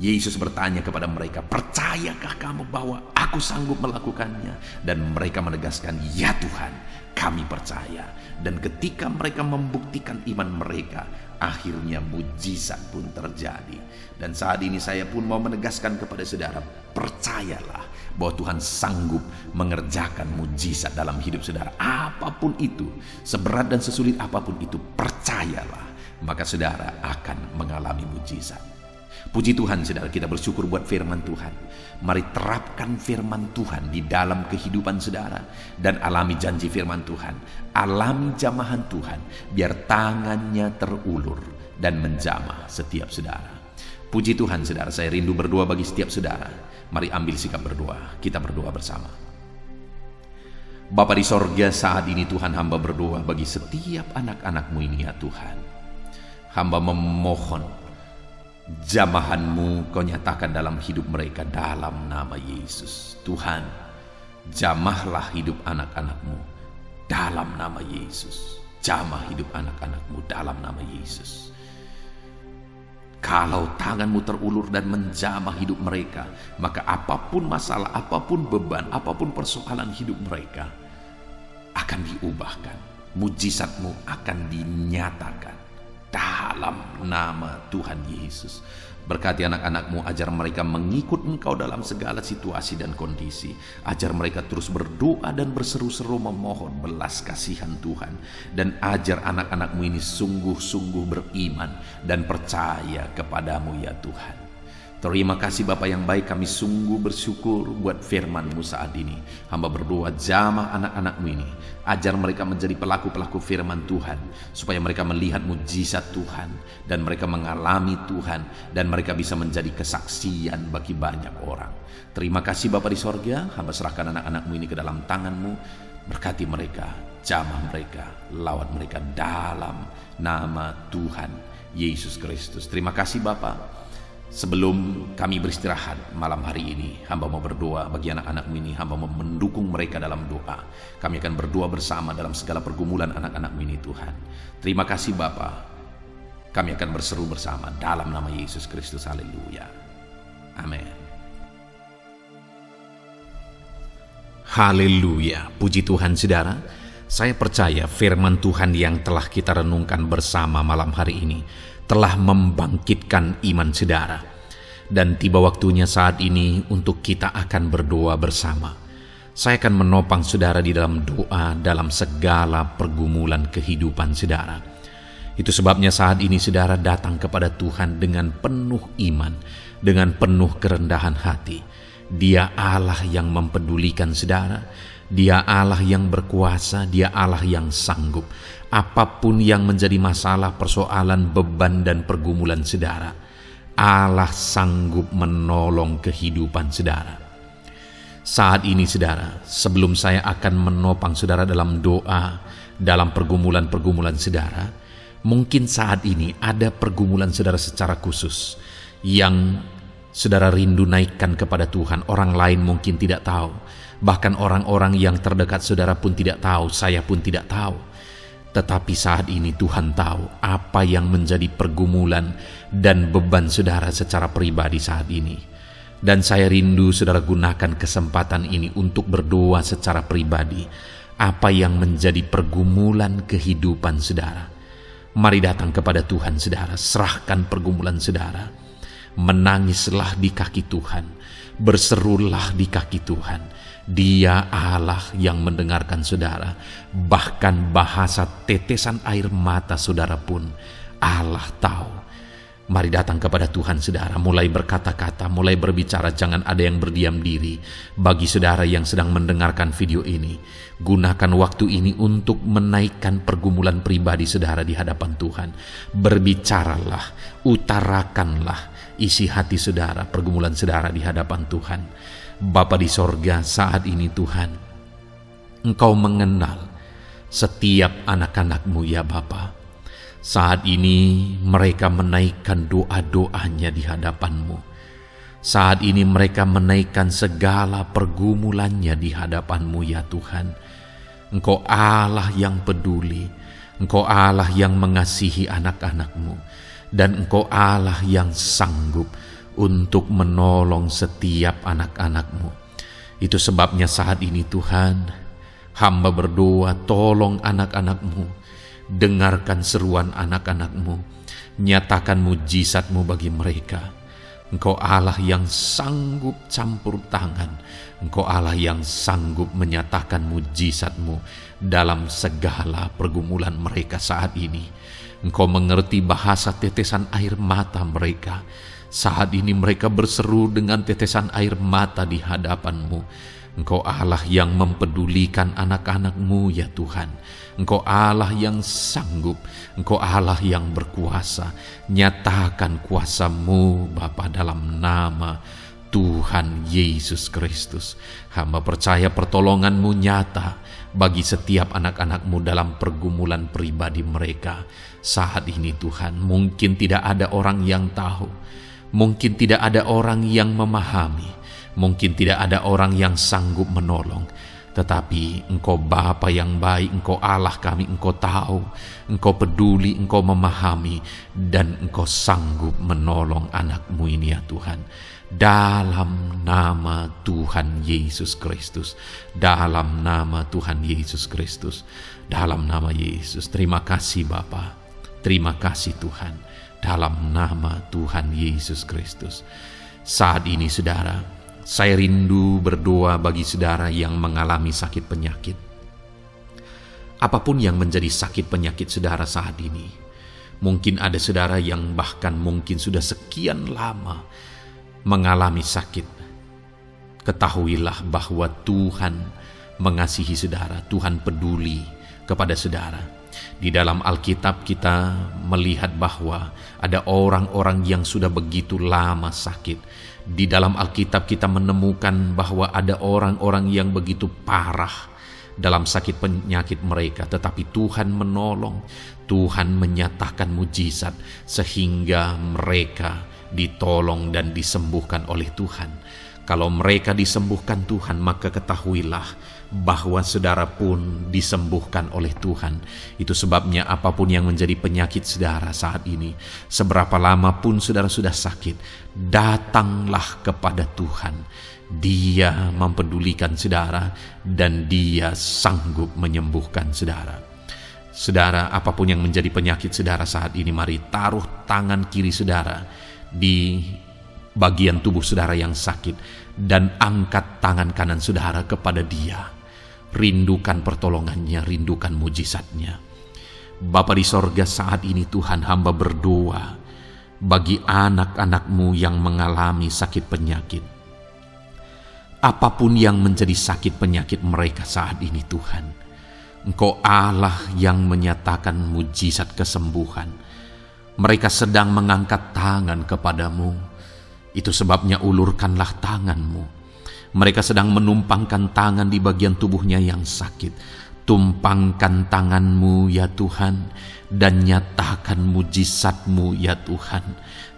Yesus bertanya kepada mereka, percayakah kamu bahwa aku sanggup melakukannya? Dan mereka menegaskan, ya Tuhan, kami percaya. Dan ketika mereka membuktikan iman mereka, akhirnya mujizat pun terjadi. Dan saat ini saya pun mau menegaskan kepada saudara, percayalah bahwa Tuhan sanggup mengerjakan mujizat dalam hidup saudara. Apapun itu, seberat dan sesulit apapun itu, percayalah, maka saudara akan mengalami mujizat. Puji Tuhan saudara, kita bersyukur buat firman Tuhan. Mari terapkan firman Tuhan di dalam kehidupan saudara, dan alami janji firman Tuhan, alami jamahan Tuhan, biar tangannya terulur dan menjamah setiap saudara. Puji Tuhan saudara, saya rindu berdoa bagi setiap saudara. Mari ambil sikap berdoa, kita berdoa bersama. Bapa di sorga, saat ini Tuhan, hamba berdoa bagi setiap anak-anak-Mu ini ya Tuhan. Hamba memohon jamahan-Mu Kau nyatakan dalam hidup mereka dalam nama Yesus. Tuhan, jamahlah hidup anak-anak-Mu dalam nama Yesus. Jamah hidup anak-anak-Mu dalam nama Yesus. Kalau tangan-Mu terulur dan menjamah hidup mereka, maka apapun masalah, apapun beban, apapun persoalan hidup mereka akan diubahkan. Mujizat-Mu akan dinyatakan dalam nama Tuhan Yesus. Berkati anak-anak-Mu, ajar mereka mengikut Engkau dalam segala situasi dan kondisi. Ajar mereka terus berdoa dan berseru-seru memohon belas kasihan Tuhan. Dan ajar anak-anak-Mu ini sungguh-sungguh beriman dan percaya kepadamu ya Tuhan. Terima kasih Bapa yang baik, kami sungguh bersyukur buat firman-Mu saat ini. Hamba berdoa, jamah anak-anak-Mu ini, ajar mereka menjadi pelaku-pelaku firman Tuhan, supaya mereka melihat mujizat Tuhan, dan mereka mengalami Tuhan, dan mereka bisa menjadi kesaksian bagi banyak orang. Terima kasih Bapa di sorga, hamba serahkan anak-anak-Mu ini ke dalam tangan-Mu. Berkati mereka, jamah mereka, lawat mereka dalam nama Tuhan Yesus Kristus. Terima kasih Bapa. Sebelum kami beristirahat malam hari ini, hamba mau berdoa bagi anak-anak-Mu ini. Hamba mau mendukung mereka dalam doa. Kami akan berdoa bersama dalam segala pergumulan anak-anak-Mu ini Tuhan. Terima kasih Bapa. Kami akan berseru bersama dalam nama Yesus Kristus. Haleluya. Amin. Haleluya. Puji Tuhan saudara. Saya percaya firman Tuhan yang telah kita renungkan bersama malam hari ini telah membangkitkan iman saudara. Dan tiba waktunya saat ini untuk kita akan berdoa bersama. Saya akan menopang saudara di dalam doa dalam segala pergumulan kehidupan saudara. Itu sebabnya saat ini saudara datang kepada Tuhan dengan penuh iman, dengan penuh kerendahan hati. Dia Allah yang mempedulikan saudara. Dia Allah yang berkuasa, Dia Allah yang sanggup. Apapun yang menjadi masalah, persoalan, beban, dan pergumulan saudara, Allah sanggup menolong kehidupan saudara. Saat ini saudara, sebelum saya akan menopang saudara dalam doa, dalam pergumulan-pergumulan saudara, mungkin saat ini ada pergumulan saudara secara khusus yang saudara rindu naikkan kepada Tuhan. Orang lain mungkin tidak tahu. Bahkan orang-orang yang terdekat saudara pun tidak tahu, saya pun tidak tahu. Tetapi saat ini Tuhan tahu apa yang menjadi pergumulan dan beban saudara secara pribadi saat ini. Dan saya rindu saudara gunakan kesempatan ini untuk berdoa secara pribadi apa yang menjadi pergumulan kehidupan saudara. Mari datang kepada Tuhan saudara, serahkan pergumulan saudara. Menangislah di kaki Tuhan, berserulah di kaki Tuhan. Dia Allah yang mendengarkan saudara. Bahkan bahasa tetesan air mata saudara pun Allah tahu. Mari datang kepada Tuhan saudara, mulai berkata-kata, mulai berbicara, jangan ada yang berdiam diri. Bagi saudara yang sedang mendengarkan video ini, gunakan waktu ini untuk menaikkan pergumulan pribadi saudara di hadapan Tuhan. Berbicaralah, utarakanlah isi hati saudara, pergumulan saudara di hadapan Tuhan. Bapa di sorga, saat ini Tuhan, Engkau mengenal setiap anak-anak-Mu ya Bapa. Saat ini mereka menaikkan doa-doanya di hadapan-Mu. Saat ini mereka menaikkan segala pergumulannya di hadapan-Mu ya Tuhan. Engkau Allah yang peduli, Engkau Allah yang mengasihi anak-anak-Mu, dan Engkau Allah yang sanggup untuk menolong setiap anak-anak-Mu. Itu sebabnya saat ini Tuhan, hamba berdoa, tolong anak-anak-Mu, dengarkan seruan anak-anak-Mu, nyatakan mujizat-Mu bagi mereka. Engkau Allah yang sanggup campur tangan, Engkau Allah yang sanggup menyatakan mujizat-Mu dalam segala pergumulan mereka saat ini. Engkau mengerti bahasa tetesan air mata mereka. Saat ini mereka berseru dengan tetesan air mata di hadapan-Mu. Engkau Allah yang mempedulikan anak-anak-Mu ya Tuhan. Engkau Allah yang sanggup, Engkau Allah yang berkuasa. Nyatakan kuasa-Mu Bapa dalam nama Tuhan Yesus Kristus. Hamba percaya pertolongan-Mu nyata bagi setiap anak-anak-Mu dalam pergumulan pribadi mereka. Saat ini Tuhan, mungkin tidak ada orang yang tahu, mungkin tidak ada orang yang memahami, mungkin tidak ada orang yang sanggup menolong. Tetapi Engkau Bapa yang baik, Engkau Allah kami, Engkau tahu, Engkau peduli, Engkau memahami, dan Engkau sanggup menolong anak-Mu ini ya Tuhan. Dalam nama Tuhan Yesus Kristus, dalam nama Tuhan Yesus Kristus, dalam nama Yesus. Terima kasih Bapa, terima kasih Tuhan, dalam nama Tuhan Yesus Kristus. Saat ini saudara, saya rindu berdoa bagi saudara yang mengalami sakit penyakit. Apapun yang menjadi sakit penyakit saudara saat ini, mungkin ada saudara yang bahkan mungkin sudah sekian lama mengalami sakit. Ketahuilah bahwa Tuhan mengasihi saudara, Tuhan peduli kepada saudara. Di dalam Alkitab kita melihat bahwa ada orang-orang yang sudah begitu lama sakit. Di dalam Alkitab kita menemukan bahwa ada orang-orang yang begitu parah dalam sakit penyakit mereka, tetapi Tuhan menolong, Tuhan menyatakan mujizat sehingga mereka ditolong dan disembuhkan oleh Tuhan. Kalau mereka disembuhkan Tuhan, maka ketahuilah bahwa saudara pun disembuhkan oleh Tuhan. Itu sebabnya apapun yang menjadi penyakit saudara saat ini, seberapa lama pun saudara sudah sakit, datanglah kepada Tuhan. Dia mempedulikan saudara dan Dia sanggup menyembuhkan saudara. Saudara, apapun yang menjadi penyakit saudara saat ini, mari taruh tangan kiri saudara di bagian tubuh saudara yang sakit dan angkat tangan kanan saudara kepada Dia. Rindukan pertolongannya, rindukan mujizatnya. Bapa di sorga, saat ini Tuhan, hamba berdoa bagi anak-anak-Mu yang mengalami sakit penyakit. Apapun yang menjadi sakit penyakit mereka saat ini Tuhan, Engkau Allah yang menyatakan mujizat kesembuhan. Mereka sedang mengangkat tangan kepadamu. Itu sebabnya ulurkanlah tangan-Mu. Mereka sedang menumpangkan tangan di bagian tubuhnya yang sakit. Tumpangkan tangan-Mu ya Tuhan, dan nyatakan mujizat-Mu ya Tuhan.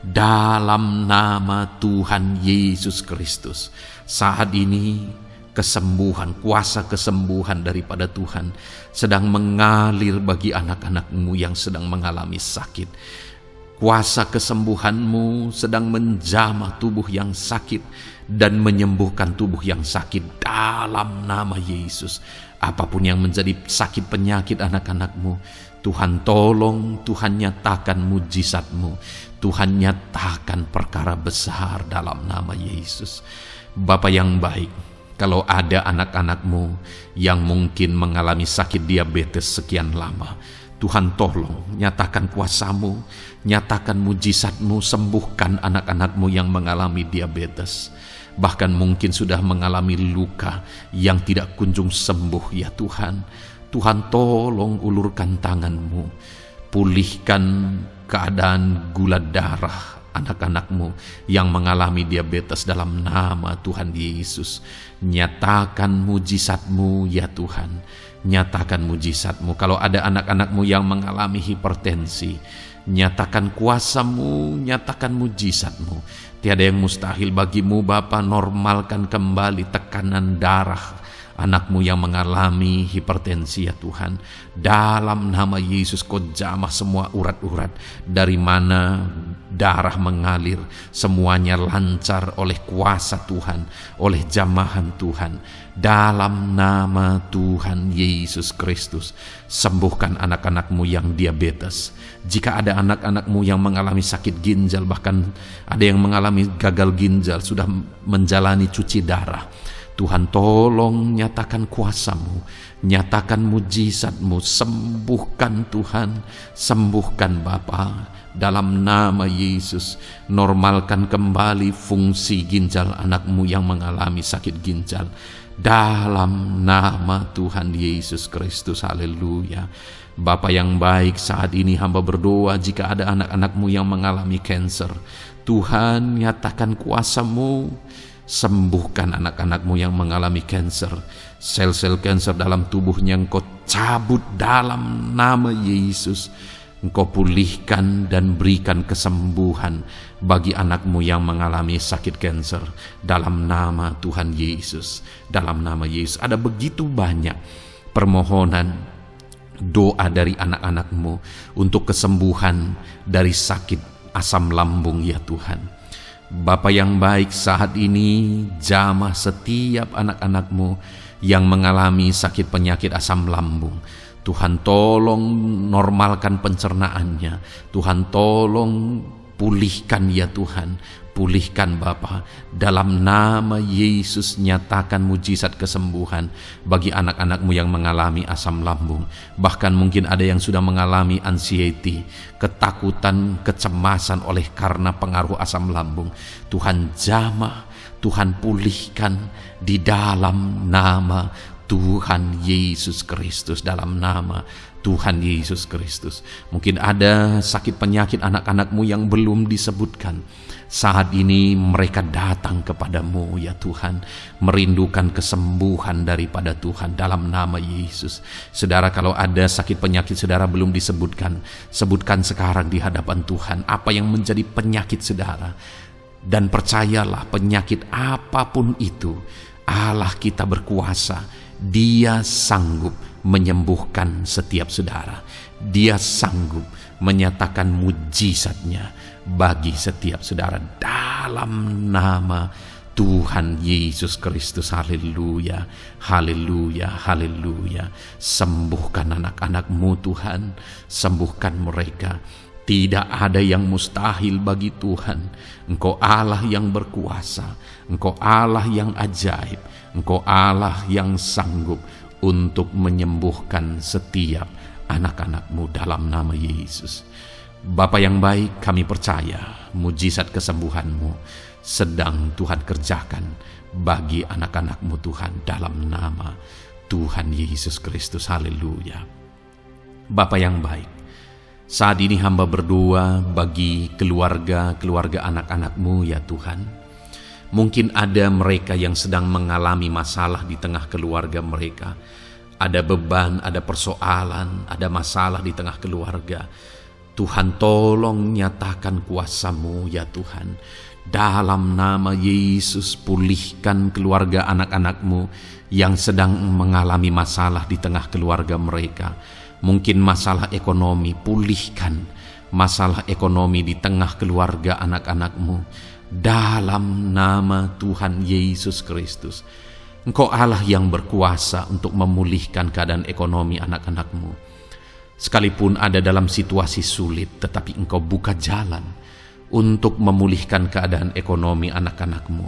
Dalam nama Tuhan Yesus Kristus. Saat ini kesembuhan, kuasa kesembuhan daripada Tuhan sedang mengalir bagi anak-anak-Mu yang sedang mengalami sakit. Kuasa kesembuhan-Mu sedang menjamah tubuh yang sakit dan menyembuhkan tubuh yang sakit dalam nama Yesus. Apapun yang menjadi sakit penyakit anak-anak-Mu, Tuhan tolong, Tuhan nyatakan mujizat-Mu, Tuhan nyatakan perkara besar dalam nama Yesus. Bapa yang baik, kalau ada anak-anak-Mu yang mungkin mengalami sakit diabetes sekian lama, Tuhan tolong, nyatakan kuasa-Mu, nyatakan mujizat-Mu, sembuhkan anak-anak-Mu yang mengalami diabetes. Bahkan mungkin sudah mengalami luka yang tidak kunjung sembuh ya Tuhan. Tuhan tolong ulurkan tangan-Mu, pulihkan keadaan gula darah anak-anak-Mu yang mengalami diabetes dalam nama Tuhan Yesus. Nyatakan mujizat-Mu ya Tuhan, nyatakan mujizat-Mu. Kalau ada anak-anak-Mu yang mengalami hipertensi, nyatakan kuasa-Mu, nyatakan mujizat-Mu. Tiada yang mustahil bagi-Mu Bapa. Normalkan kembali tekanan darah anak-anakmu yang mengalami hipertensi ya Tuhan. Dalam nama Yesus Kau jamah semua urat-urat dari mana darah mengalir, semuanya lancar oleh kuasa Tuhan, oleh jamahan Tuhan. Dalam nama Tuhan Yesus Kristus, sembuhkan anak-anakmu yang diabetes. Jika ada anak-anakmu yang mengalami sakit ginjal, bahkan ada yang mengalami gagal ginjal, sudah menjalani cuci darah, Tuhan tolong nyatakan kuasa-Mu, nyatakan mujizat-Mu, sembuhkan Tuhan, sembuhkan Bapa. Dalam nama Yesus, normalkan kembali fungsi ginjal anakmu yang mengalami sakit ginjal. Dalam nama Tuhan Yesus Kristus, haleluya. Bapa yang baik, saat ini hamba berdoa jika ada anak-anakmu yang mengalami kanker, Tuhan nyatakan kuasa-Mu, sembuhkan anak-anakmu yang mengalami kanker. Sel-sel kanker dalam tubuhnya Engkau cabut dalam nama Yesus. Engkau pulihkan dan berikan kesembuhan bagi anakmu yang mengalami sakit kanker. Dalam nama Tuhan Yesus, dalam nama Yesus. Ada begitu banyak permohonan doa dari anak-anakmu untuk kesembuhan dari sakit asam lambung ya Tuhan. Bapa yang baik, saat ini jamah setiap anak-anakmu yang mengalami sakit penyakit asam lambung. Tuhan tolong normalkan pencernaannya. Tuhan tolong pulihkan ya Tuhan. Pulihkan Bapa. Dalam nama Yesus nyatakan mujizat kesembuhan bagi anak-anakmu yang mengalami asam lambung. Bahkan mungkin ada yang sudah mengalami anxiety, ketakutan, kecemasan oleh karena pengaruh asam lambung. Tuhan jamah, Tuhan pulihkan di dalam nama Tuhan Yesus Kristus, dalam nama Tuhan Yesus Kristus. Mungkin ada sakit penyakit anak-anakmu yang belum disebutkan. Saat ini mereka datang kepadamu ya Tuhan, merindukan kesembuhan daripada Tuhan dalam nama Yesus. Saudara, kalau ada sakit penyakit saudara belum disebutkan, sebutkan sekarang di hadapan Tuhan apa yang menjadi penyakit saudara. Dan percayalah, penyakit apapun itu, Allah kita berkuasa. Dia sanggup menyembuhkan setiap saudara. Dia sanggup menyatakan mujizatnya bagi setiap saudara dalam nama Tuhan Yesus Kristus. Haleluya, haleluya, haleluya. Sembuhkan anak-anakmu Tuhan, sembuhkan mereka. Tidak ada yang mustahil bagi Tuhan. Engkau Allah yang berkuasa, Engkau Allah yang ajaib, Engkau Allah yang sanggup untuk menyembuhkan setiap anak-anakmu dalam nama Yesus. Bapa yang baik, kami percaya mujizat kesembuhan-Mu sedang Tuhan kerjakan bagi anak-anak-Mu Tuhan dalam nama Tuhan Yesus Kristus. Haleluya. Bapa yang baik, saat ini hamba berdoa bagi keluarga anak-anak-Mu ya Tuhan. Mungkin ada mereka yang sedang mengalami masalah di tengah keluarga mereka. Ada beban, ada persoalan, ada masalah di tengah keluarga. Tuhan tolong nyatakan kuasa-Mu ya Tuhan. Dalam nama Yesus, pulihkan keluarga anak-anak-Mu yang sedang mengalami masalah di tengah keluarga mereka. Mungkin masalah ekonomi, pulihkan masalah ekonomi di tengah keluarga anak-anak-Mu. Dalam nama Tuhan Yesus Kristus. Engkau Allah yang berkuasa untuk memulihkan keadaan ekonomi anak-anak-Mu. Sekalipun ada dalam situasi sulit, tetapi Engkau buka jalan untuk memulihkan keadaan ekonomi anak-anak-Mu.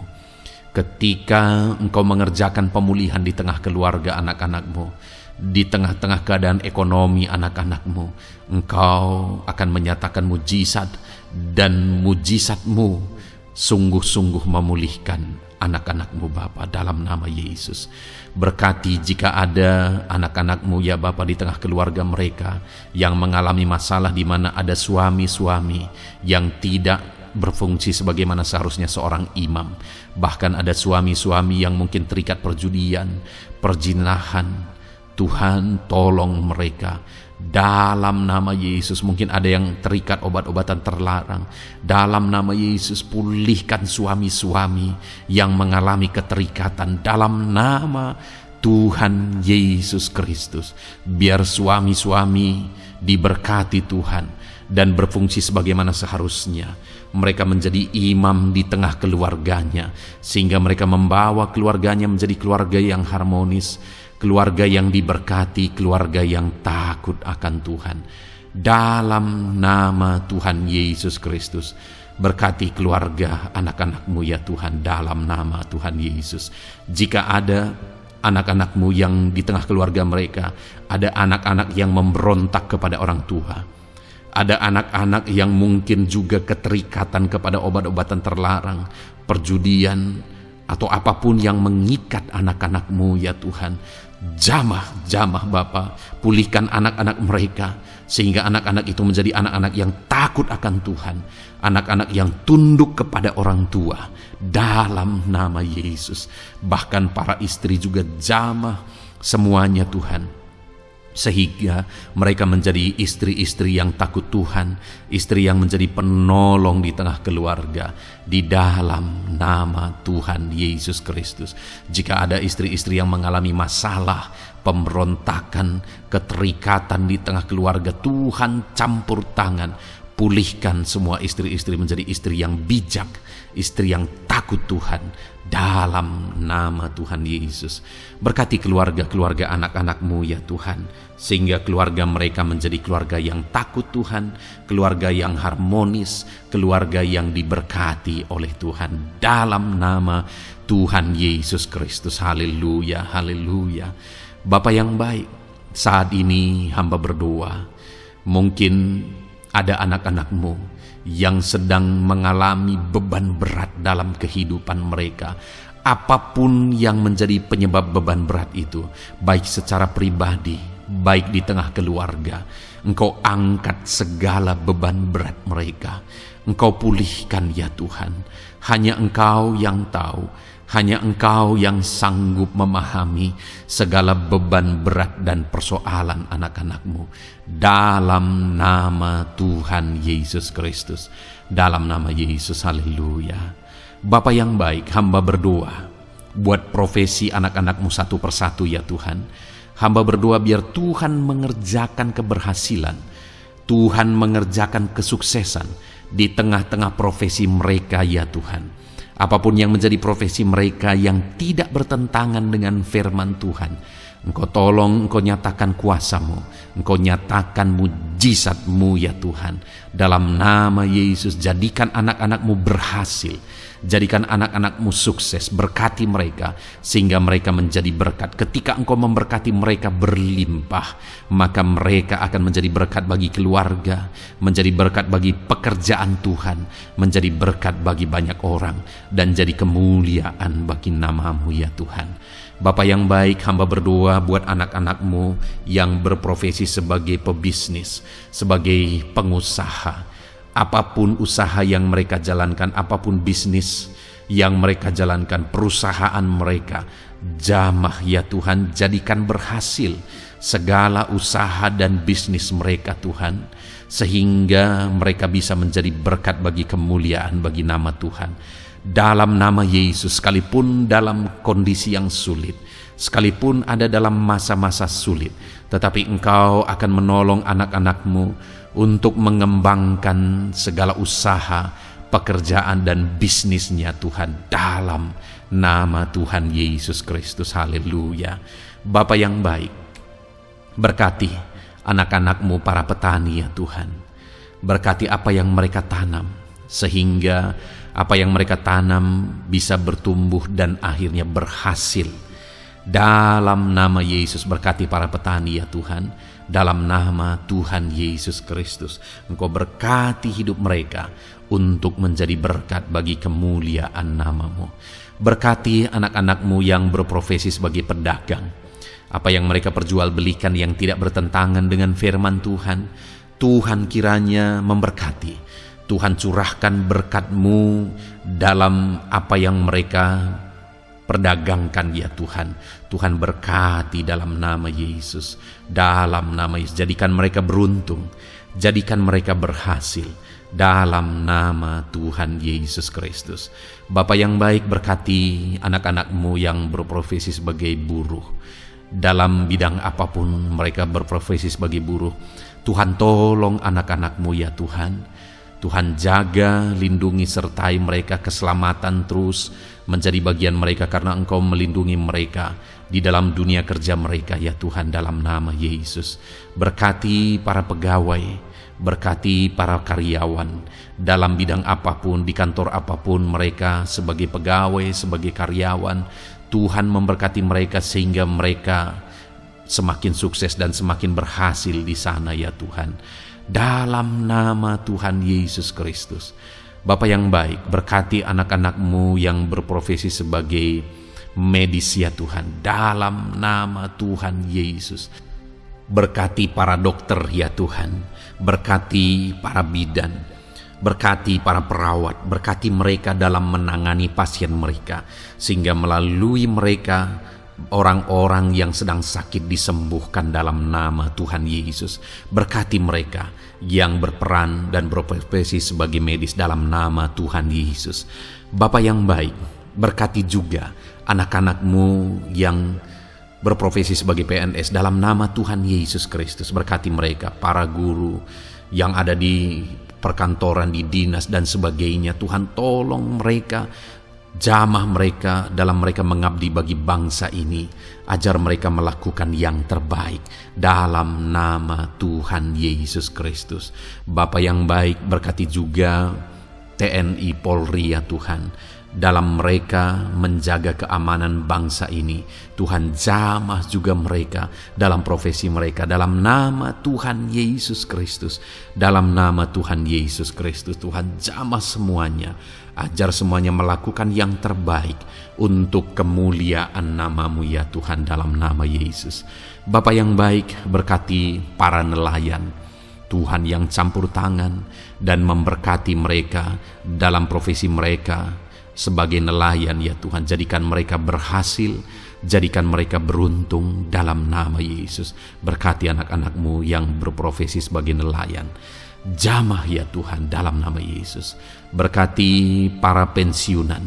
Ketika Engkau mengerjakan pemulihan di tengah keluarga anak-anak-Mu, di tengah-tengah keadaan ekonomi anak-anak-Mu, Engkau akan menyatakan mujizat, dan mujizat-Mu sungguh-sungguh memulihkan anak-anak-Mu Bapa dalam nama Yesus. Berkati jika ada anak-anak-Mu ya Bapa di tengah keluarga mereka yang mengalami masalah di mana ada suami-suami yang tidak berfungsi sebagaimana seharusnya seorang imam. Bahkan ada suami-suami yang mungkin terikat perjudian, perzinahan. Tuhan tolong mereka dalam nama Yesus. Mungkin ada yang terikat obat-obatan terlarang. Dalam nama Yesus, pulihkan suami-suami yang mengalami keterikatan. Dalam nama Tuhan Yesus Kristus. Biar suami-suami diberkati Tuhan dan berfungsi sebagaimana seharusnya. Mereka menjadi imam di tengah keluarganya, sehingga mereka membawa keluarganya menjadi keluarga yang harmonis, keluarga yang diberkati, keluarga yang takut akan Tuhan. Dalam nama Tuhan Yesus Kristus, berkati keluarga anak-anak-Mu ya Tuhan, dalam nama Tuhan Yesus. Jika ada anak-anak-Mu yang di tengah keluarga mereka, ada anak-anak yang memberontak kepada orang tua, ada anak-anak yang mungkin juga keterikatan kepada obat-obatan terlarang, perjudian, atau apapun yang mengikat anak-anak-Mu ya Tuhan. Jamah Bapa, pulihkan anak-anak mereka, sehingga anak-anak itu menjadi anak-anak yang takut akan Tuhan, anak-anak yang tunduk kepada orang tua, dalam nama Yesus. Bahkan para istri juga jamah semuanya Tuhan, sehingga mereka menjadi istri-istri yang takut Tuhan, istri yang menjadi penolong di tengah keluarga, di dalam nama Tuhan Yesus Kristus. Jika ada istri-istri yang mengalami masalah, pemberontakan, keterikatan di tengah keluarga, Tuhan campur tangan, pulihkan semua istri-istri menjadi istri yang bijak, istri yang takut Tuhan, dalam nama Tuhan Yesus. Berkati keluarga-keluarga anak-anak-Mu ya Tuhan, sehingga keluarga mereka menjadi keluarga yang takut Tuhan, keluarga yang harmonis, keluarga yang diberkati oleh Tuhan, dalam nama Tuhan Yesus Kristus. Haleluya, haleluya. Bapa yang baik, saat ini hamba berdoa, mungkin ada anak-anak-Mu yang sedang mengalami beban berat dalam kehidupan mereka. Apapun yang menjadi penyebab beban berat itu, baik secara pribadi, baik di tengah keluarga, Engkau angkat segala beban berat mereka. Engkau pulihkan ya Tuhan. Hanya Engkau yang tahu, hanya Engkau yang sanggup memahami segala beban berat dan persoalan anak-anak-Mu. Dalam nama Tuhan Yesus Kristus, dalam nama Yesus, haleluya. Bapa yang baik, hamba berdoa buat profesi anak-anak-Mu satu persatu ya Tuhan. Hamba berdoa biar Tuhan mengerjakan keberhasilan, Tuhan mengerjakan kesuksesan di tengah-tengah profesi mereka ya Tuhan. Apapun yang menjadi profesi mereka yang tidak bertentangan dengan firman Tuhan, Engkau tolong, Engkau nyatakan kuasa-Mu, Engkau nyatakan mujizat-Mu ya Tuhan. Dalam nama Yesus, jadikan anak-anak-Mu berhasil, jadikan anak-anak-Mu sukses, berkati mereka sehingga mereka menjadi berkat. Ketika Engkau memberkati mereka berlimpah, maka mereka akan menjadi berkat bagi keluarga, menjadi berkat bagi pekerjaan Tuhan, menjadi berkat bagi banyak orang, dan jadi kemuliaan bagi nama-Mu ya Tuhan. Bapa yang baik, hamba berdoa buat anak-anak-Mu yang berprofesi sebagai pebisnis, sebagai pengusaha. Apapun usaha yang mereka jalankan, apapun bisnis yang mereka jalankan, perusahaan mereka, jamah ya Tuhan, jadikan berhasil segala usaha dan bisnis mereka Tuhan, sehingga mereka bisa menjadi berkat bagi kemuliaan bagi nama Tuhan. Dalam nama Yesus, sekalipun dalam kondisi yang sulit, sekalipun ada dalam masa-masa sulit, tetapi Engkau akan menolong anak-anak-Mu untuk mengembangkan segala usaha, pekerjaan dan bisnisnya Tuhan, dalam nama Tuhan Yesus Kristus. Haleluya. Bapa yang baik, berkati anak-anak-Mu para petani ya Tuhan. Berkati apa yang mereka tanam, sehingga apa yang mereka tanam bisa bertumbuh dan akhirnya berhasil. Dalam nama Yesus, berkati para petani ya Tuhan. Dalam nama Tuhan Yesus Kristus, Engkau berkati hidup mereka untuk menjadi berkat bagi kemuliaan nama-Mu. Berkati anak-anak-Mu yang berprofesi sebagai pedagang. Apa yang mereka perjualbelikan yang tidak bertentangan dengan firman Tuhan, Tuhan kiranya memberkati. Tuhan curahkan berkat-Mu dalam apa yang mereka perdagangkan ya Tuhan. Tuhan berkati dalam nama Yesus. Dalam nama Yesus, jadikan mereka beruntung, jadikan mereka berhasil, dalam nama Tuhan Yesus Kristus. Bapa yang baik, berkati anak-anak-Mu yang berprofesi sebagai buruh. Dalam bidang apapun mereka berprofesi sebagai buruh, Tuhan tolong anak-anak-Mu ya Tuhan. Tuhan jaga, lindungi, sertai mereka, keselamatan terus menjadi bagian mereka karena Engkau melindungi mereka di dalam dunia kerja mereka ya Tuhan, dalam nama Yesus. Berkati para pegawai, berkati para karyawan dalam bidang apapun, di kantor apapun mereka sebagai pegawai, sebagai karyawan. Tuhan memberkati mereka sehingga mereka semakin sukses dan semakin berhasil di sana ya Tuhan, dalam nama Tuhan Yesus Kristus. Bapa yang baik, berkati anak-anak-Mu yang berprofesi sebagai medis ya Tuhan, dalam nama Tuhan Yesus. Berkati para dokter ya Tuhan, berkati para bidan, berkati para perawat, berkati mereka dalam menangani pasien mereka, sehingga melalui mereka orang-orang yang sedang sakit disembuhkan dalam nama Tuhan Yesus. Berkati mereka yang berperan dan berprofesi sebagai medis dalam nama Tuhan Yesus. Bapa yang baik, berkati juga anak-anak-Mu yang berprofesi sebagai PNS dalam nama Tuhan Yesus Kristus. Berkati mereka, para guru yang ada di perkantoran, di dinas dan sebagainya. Tuhan tolong mereka, jamah mereka dalam mereka mengabdi bagi bangsa ini. Ajar mereka melakukan yang terbaik dalam nama Tuhan Yesus Kristus. Bapa yang baik, berkati juga TNI Polri ya Tuhan, dalam mereka menjaga keamanan bangsa ini. Tuhan jamah juga mereka dalam profesi mereka dalam nama Tuhan Yesus Kristus. Dalam nama Tuhan Yesus Kristus, Tuhan jamah semuanya. Ajar semuanya melakukan yang terbaik untuk kemuliaan nama-Mu ya Tuhan, dalam nama Yesus. Bapa yang baik, berkati para nelayan Tuhan yang campur tangan dan memberkati mereka dalam profesi mereka sebagai nelayan ya Tuhan. Jadikan mereka berhasil, jadikan mereka beruntung dalam nama Yesus. Berkati anak-anak-Mu yang berprofesi sebagai nelayan, jamah ya Tuhan dalam nama Yesus. Berkati para pensiunan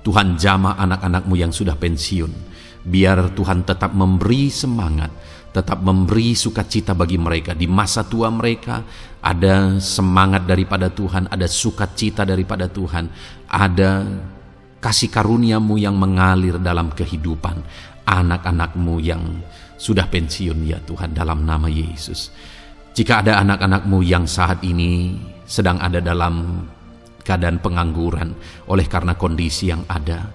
Tuhan, jamah anak-anak-Mu yang sudah pensiun. Biar Tuhan tetap memberi semangat, tetap memberi sukacita bagi mereka di masa tua mereka. Ada semangat daripada Tuhan, ada sukacita daripada Tuhan, ada kasih karunia-Mu yang mengalir dalam kehidupan anak-anak-Mu yang sudah pensiun ya Tuhan, dalam nama Yesus. Jika ada anak-anak-Mu yang saat ini sedang ada dalam keadaan pengangguran oleh karena kondisi yang ada,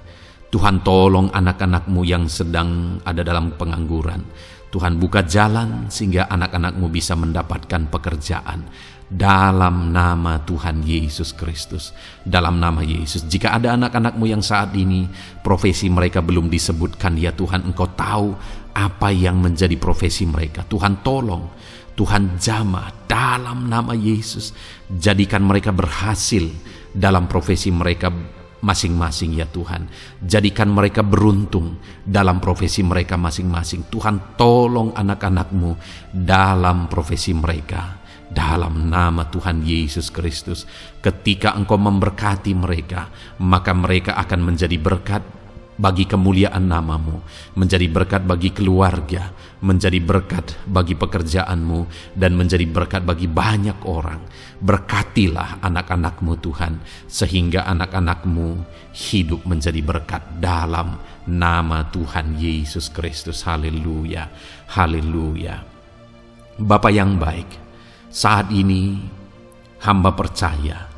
Tuhan tolong anak-anak-Mu yang sedang ada dalam pengangguran. Tuhan buka jalan sehingga anak-anak-Mu bisa mendapatkan pekerjaan dalam nama Tuhan Yesus Kristus. Dalam nama Yesus. Jika ada anak-anak-Mu yang saat ini profesi mereka belum disebutkan ya Tuhan, Engkau tahu apa yang menjadi profesi mereka. Tuhan tolong, Tuhan jamah dalam nama Yesus. Jadikan mereka berhasil dalam profesi mereka masing-masing ya Tuhan. Jadikan mereka beruntung dalam profesi mereka masing-masing. Tuhan tolong anak-anak-Mu dalam profesi mereka dalam nama Tuhan Yesus Kristus. Ketika Engkau memberkati mereka, maka mereka akan menjadi berkat bagi kemuliaan nama-Mu, menjadi berkat bagi keluarga, menjadi berkat bagi pekerjaan-Mu, dan menjadi berkat bagi banyak orang. Berkatilah anak-anak-Mu Tuhan, sehingga anak-anak-Mu hidup menjadi berkat dalam nama Tuhan Yesus Kristus. Haleluya, haleluya. Bapa yang baik, saat ini hamba percaya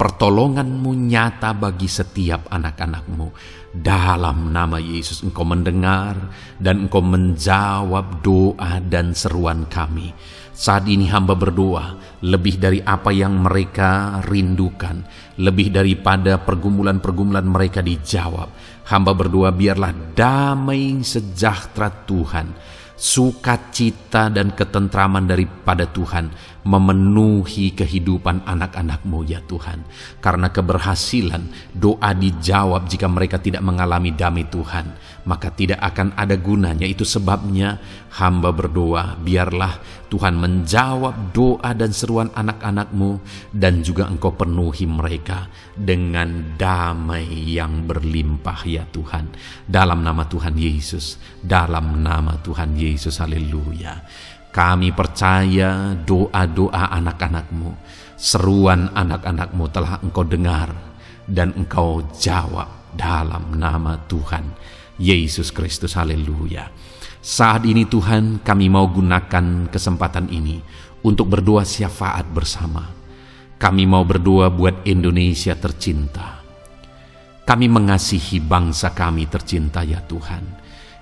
pertolongan-Mu nyata bagi setiap anak-anak-Mu. Dalam nama Yesus, Engkau mendengar dan Engkau menjawab doa dan seruan kami. Saat ini hamba berdoa lebih dari apa yang mereka rindukan, lebih daripada pergumulan-pergumulan mereka dijawab. Hamba berdoa biarlah damai sejahtera Tuhan, sukacita dan ketentraman daripada Tuhan memenuhi kehidupan anak-anak-Mu ya Tuhan. Karena keberhasilan doa dijawab jika mereka tidak mengalami damai Tuhan, maka tidak akan ada gunanya. Itu sebabnya hamba berdoa biarlah Tuhan menjawab doa dan seruan anak-anak-Mu, dan juga Engkau penuhi mereka dengan damai yang berlimpah ya Tuhan. Dalam nama Tuhan Yesus, dalam nama Tuhan Yesus, haleluya. Kami percaya doa-doa anak-anak-Mu, seruan anak-anak-Mu telah Engkau dengar dan Engkau jawab dalam nama Tuhan Yesus Kristus, haleluya. Saat ini Tuhan, kami mau gunakan kesempatan ini untuk berdoa syafaat bersama. Kami mau berdoa buat Indonesia tercinta. Kami mengasihi bangsa kami tercinta ya Tuhan.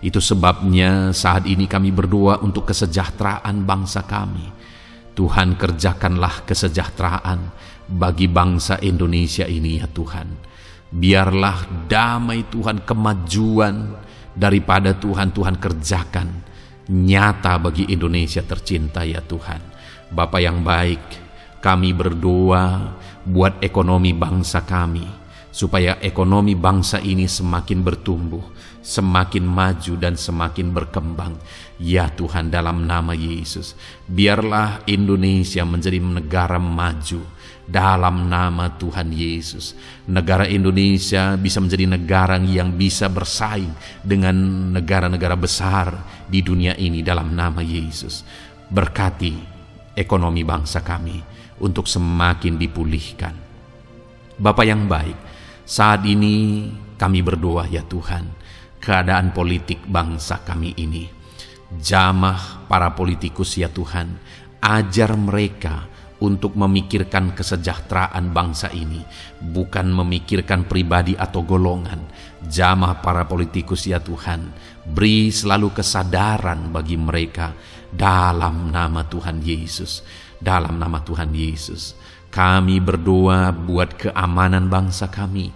Itu sebabnya saat ini kami berdoa untuk kesejahteraan bangsa kami. Tuhan, kerjakanlah kesejahteraan bagi bangsa Indonesia ini ya Tuhan. Biarlah damai Tuhan, kemajuan daripada Tuhan kerjakan nyata bagi Indonesia tercinta ya Tuhan. Bapa yang baik, kami berdoa buat ekonomi bangsa kami, supaya ekonomi bangsa ini semakin bertumbuh, semakin maju dan semakin berkembang ya Tuhan. Dalam nama Yesus, biarlah Indonesia menjadi negara maju dalam nama Tuhan Yesus. Negara Indonesia bisa menjadi negara yang bisa bersaing dengan negara-negara besar di dunia ini dalam nama Yesus. Berkati ekonomi bangsa kami untuk semakin dipulihkan. Bapa yang baik, saat ini kami berdoa ya Tuhan, keadaan politik bangsa kami ini. Jamah para politikus ya Tuhan, ajar mereka untuk memikirkan kesejahteraan bangsa ini, bukan memikirkan pribadi atau golongan. Jamah para politikus ya Tuhan, beri selalu kesadaran bagi mereka dalam nama Tuhan Yesus. Dalam nama Tuhan Yesus, kami berdoa buat keamanan bangsa kami.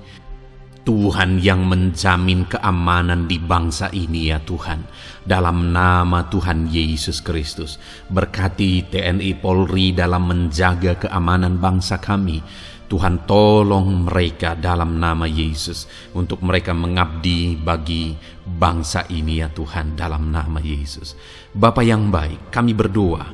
Tuhan yang menjamin keamanan di bangsa ini ya Tuhan. Dalam nama Tuhan Yesus Kristus, berkati TNI Polri dalam menjaga keamanan bangsa kami. Tuhan, tolong mereka dalam nama Yesus untuk mereka mengabdi bagi bangsa ini ya Tuhan, dalam nama Yesus. Bapa yang baik, kami berdoa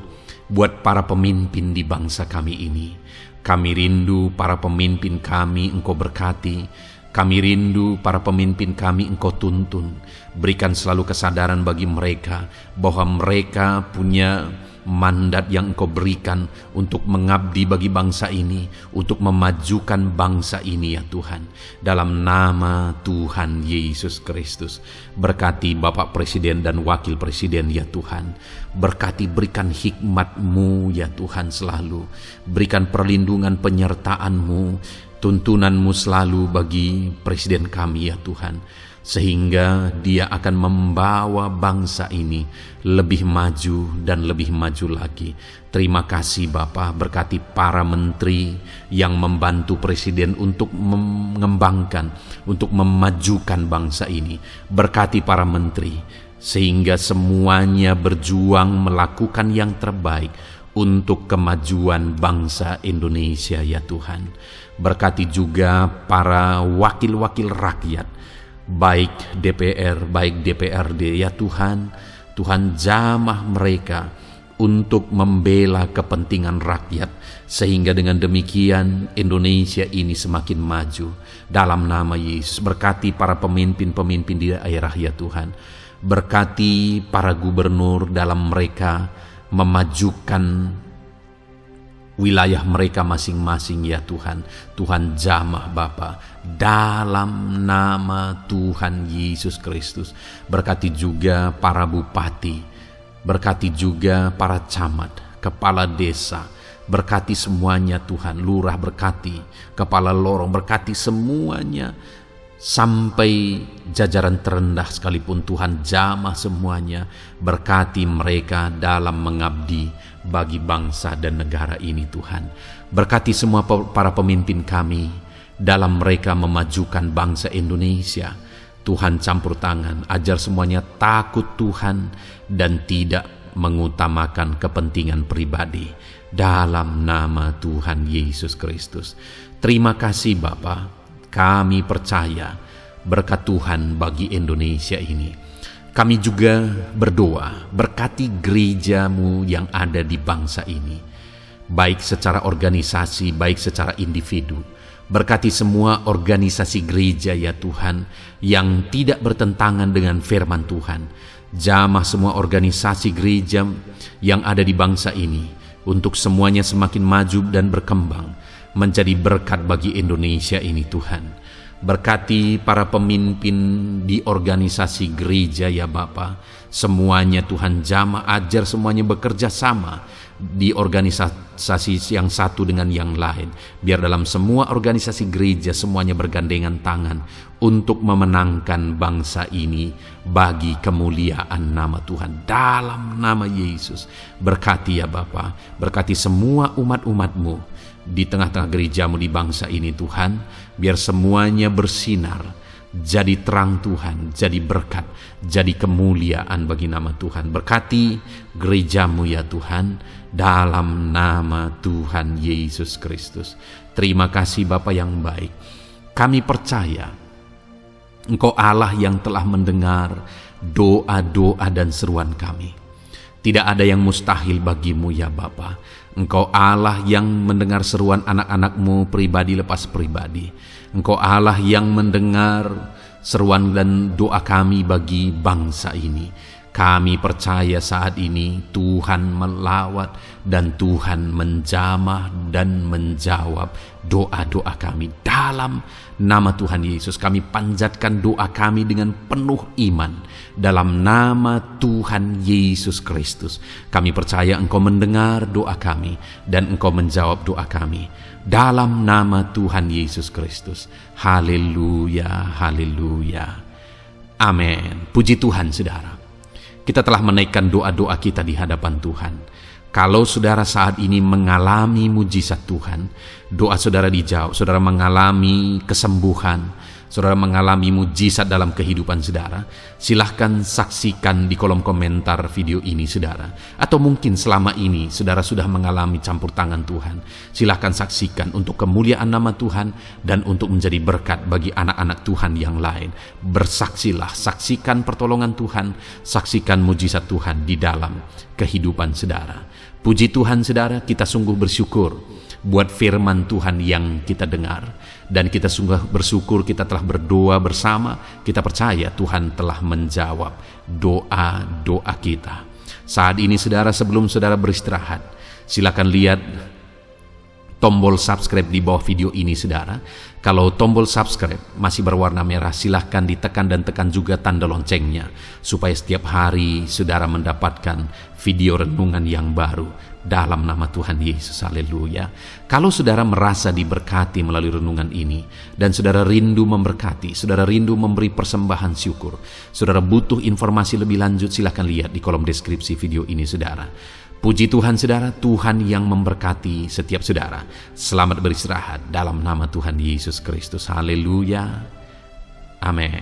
buat para pemimpin di bangsa kami ini. Kami rindu para pemimpin kami Engkau berkati. Kami rindu para pemimpin kami Engkau tuntun. Berikan selalu kesadaran bagi mereka bahwa mereka punya mandat yang Engkau berikan untuk mengabdi bagi bangsa ini, untuk memajukan bangsa ini ya Tuhan. Dalam nama Tuhan Yesus Kristus, berkati Bapak Presiden dan Wakil Presiden ya Tuhan. Berkati, berikan hikmat-Mu ya Tuhan selalu. Berikan perlindungan penyertaan-Mu, tuntunan-Mu selalu bagi Presiden kami ya Tuhan, sehingga dia akan membawa bangsa ini lebih maju dan lebih maju lagi. Terima kasih Bapa, berkati para menteri yang membantu Presiden untuk mengembangkan, untuk memajukan bangsa ini. Berkati para menteri, sehingga semuanya berjuang melakukan yang terbaik untuk kemajuan bangsa Indonesia ya Tuhan. Berkati juga para wakil-wakil rakyat, baik DPR, baik DPRD ya Tuhan. Tuhan, jamah mereka untuk membela kepentingan rakyat, sehingga dengan demikian Indonesia ini semakin maju. Dalam nama Yesus, berkati para pemimpin-pemimpin di daerah ya Tuhan. Berkati para gubernur dalam mereka memajukan wilayah mereka masing-masing ya Tuhan. Tuhan, jamah Bapa dalam nama Tuhan Yesus Kristus. Berkati juga para bupati, berkati juga para camat, kepala desa, berkati semuanya Tuhan. Lurah berkati, kepala lorong berkati semuanya, sampai jajaran terendah sekalipun Tuhan, jamah semuanya. Berkati mereka dalam mengabdi bagi bangsa dan negara ini Tuhan. Berkati semua para pemimpin kami dalam mereka memajukan bangsa Indonesia. Tuhan, campur tangan, ajar semuanya takut Tuhan dan tidak mengutamakan kepentingan pribadi. Dalam nama Tuhan Yesus Kristus. Terima kasih Bapa. Kami percaya berkat Tuhan bagi Indonesia ini. Kami juga berdoa, berkati gereja-Mu yang ada di bangsa ini, baik secara organisasi, baik secara individu. Berkati semua organisasi gereja ya Tuhan, yang tidak bertentangan dengan firman Tuhan. Jamah semua organisasi gereja yang ada di bangsa ini, untuk semuanya semakin maju dan berkembang, menjadi berkat bagi Indonesia ini Tuhan. Berkati para pemimpin di organisasi gereja ya Bapa, semuanya Tuhan jamah, ajar semuanya bekerja sama di organisasi yang satu dengan yang lain. Biar dalam semua organisasi gereja semuanya bergandengan tangan untuk memenangkan bangsa ini bagi kemuliaan nama Tuhan. Dalam nama Yesus, berkati ya Bapa, berkati semua umat-umat-Mu di tengah-tengah gereja-Mu di bangsa ini Tuhan, biar semuanya bersinar, jadi terang Tuhan, jadi berkat, jadi kemuliaan bagi nama Tuhan. Berkati gereja-Mu ya Tuhan, dalam nama Tuhan Yesus Kristus. Terima kasih Bapa yang baik. Kami percaya Engkau Allah yang telah mendengar doa-doa dan seruan kami. Tidak ada yang mustahil bagimu ya Bapa. Engkau Allah yang mendengar seruan anak-anak-Mu pribadi lepas pribadi. Engkau Allah yang mendengar seruan dan doa kami bagi bangsa ini. Kami percaya saat ini Tuhan melawat dan Tuhan menjamah dan menjawab doa-doa kami. Dalam nama Tuhan Yesus kami panjatkan doa kami dengan penuh iman. Dalam nama Tuhan Yesus Kristus kami percaya Engkau mendengar doa kami dan Engkau menjawab doa kami. Dalam nama Tuhan Yesus Kristus. Haleluya, haleluya. Amin. Puji Tuhan saudara. Kita telah menaikkan doa-doa kita di hadapan Tuhan. Kalau saudara saat ini mengalami mujizat Tuhan, doa saudara dijawab, saudara mengalami kesembuhan, saudara mengalami mujizat dalam kehidupan saudara, silahkan saksikan di kolom komentar video ini saudara. Atau mungkin selama ini saudara sudah mengalami campur tangan Tuhan, silahkan saksikan untuk kemuliaan nama Tuhan dan untuk menjadi berkat bagi anak-anak Tuhan yang lain. Bersaksilah, saksikan pertolongan Tuhan, saksikan mujizat Tuhan di dalam kehidupan saudara. Puji Tuhan saudara, kita sungguh bersyukur buat firman Tuhan yang kita dengar. Dan kita sungguh bersyukur kita telah berdoa bersama. Kita percaya Tuhan telah menjawab doa-doa kita. Saat ini saudara, sebelum saudara beristirahat, silakan lihat tombol subscribe di bawah video ini saudara. Kalau tombol subscribe masih berwarna merah, silahkan ditekan dan tekan juga tanda loncengnya, supaya setiap hari saudara mendapatkan video renungan yang baru dalam nama Tuhan Yesus. Haleluya. Kalau saudara merasa diberkati melalui renungan ini dan saudara rindu memberkati, saudara rindu memberi persembahan syukur, saudara butuh informasi lebih lanjut, silahkan lihat di kolom deskripsi video ini saudara. Puji Tuhan saudara, Tuhan yang memberkati setiap saudara. Selamat beristirahat dalam nama Tuhan Yesus Kristus. Haleluya. Amin.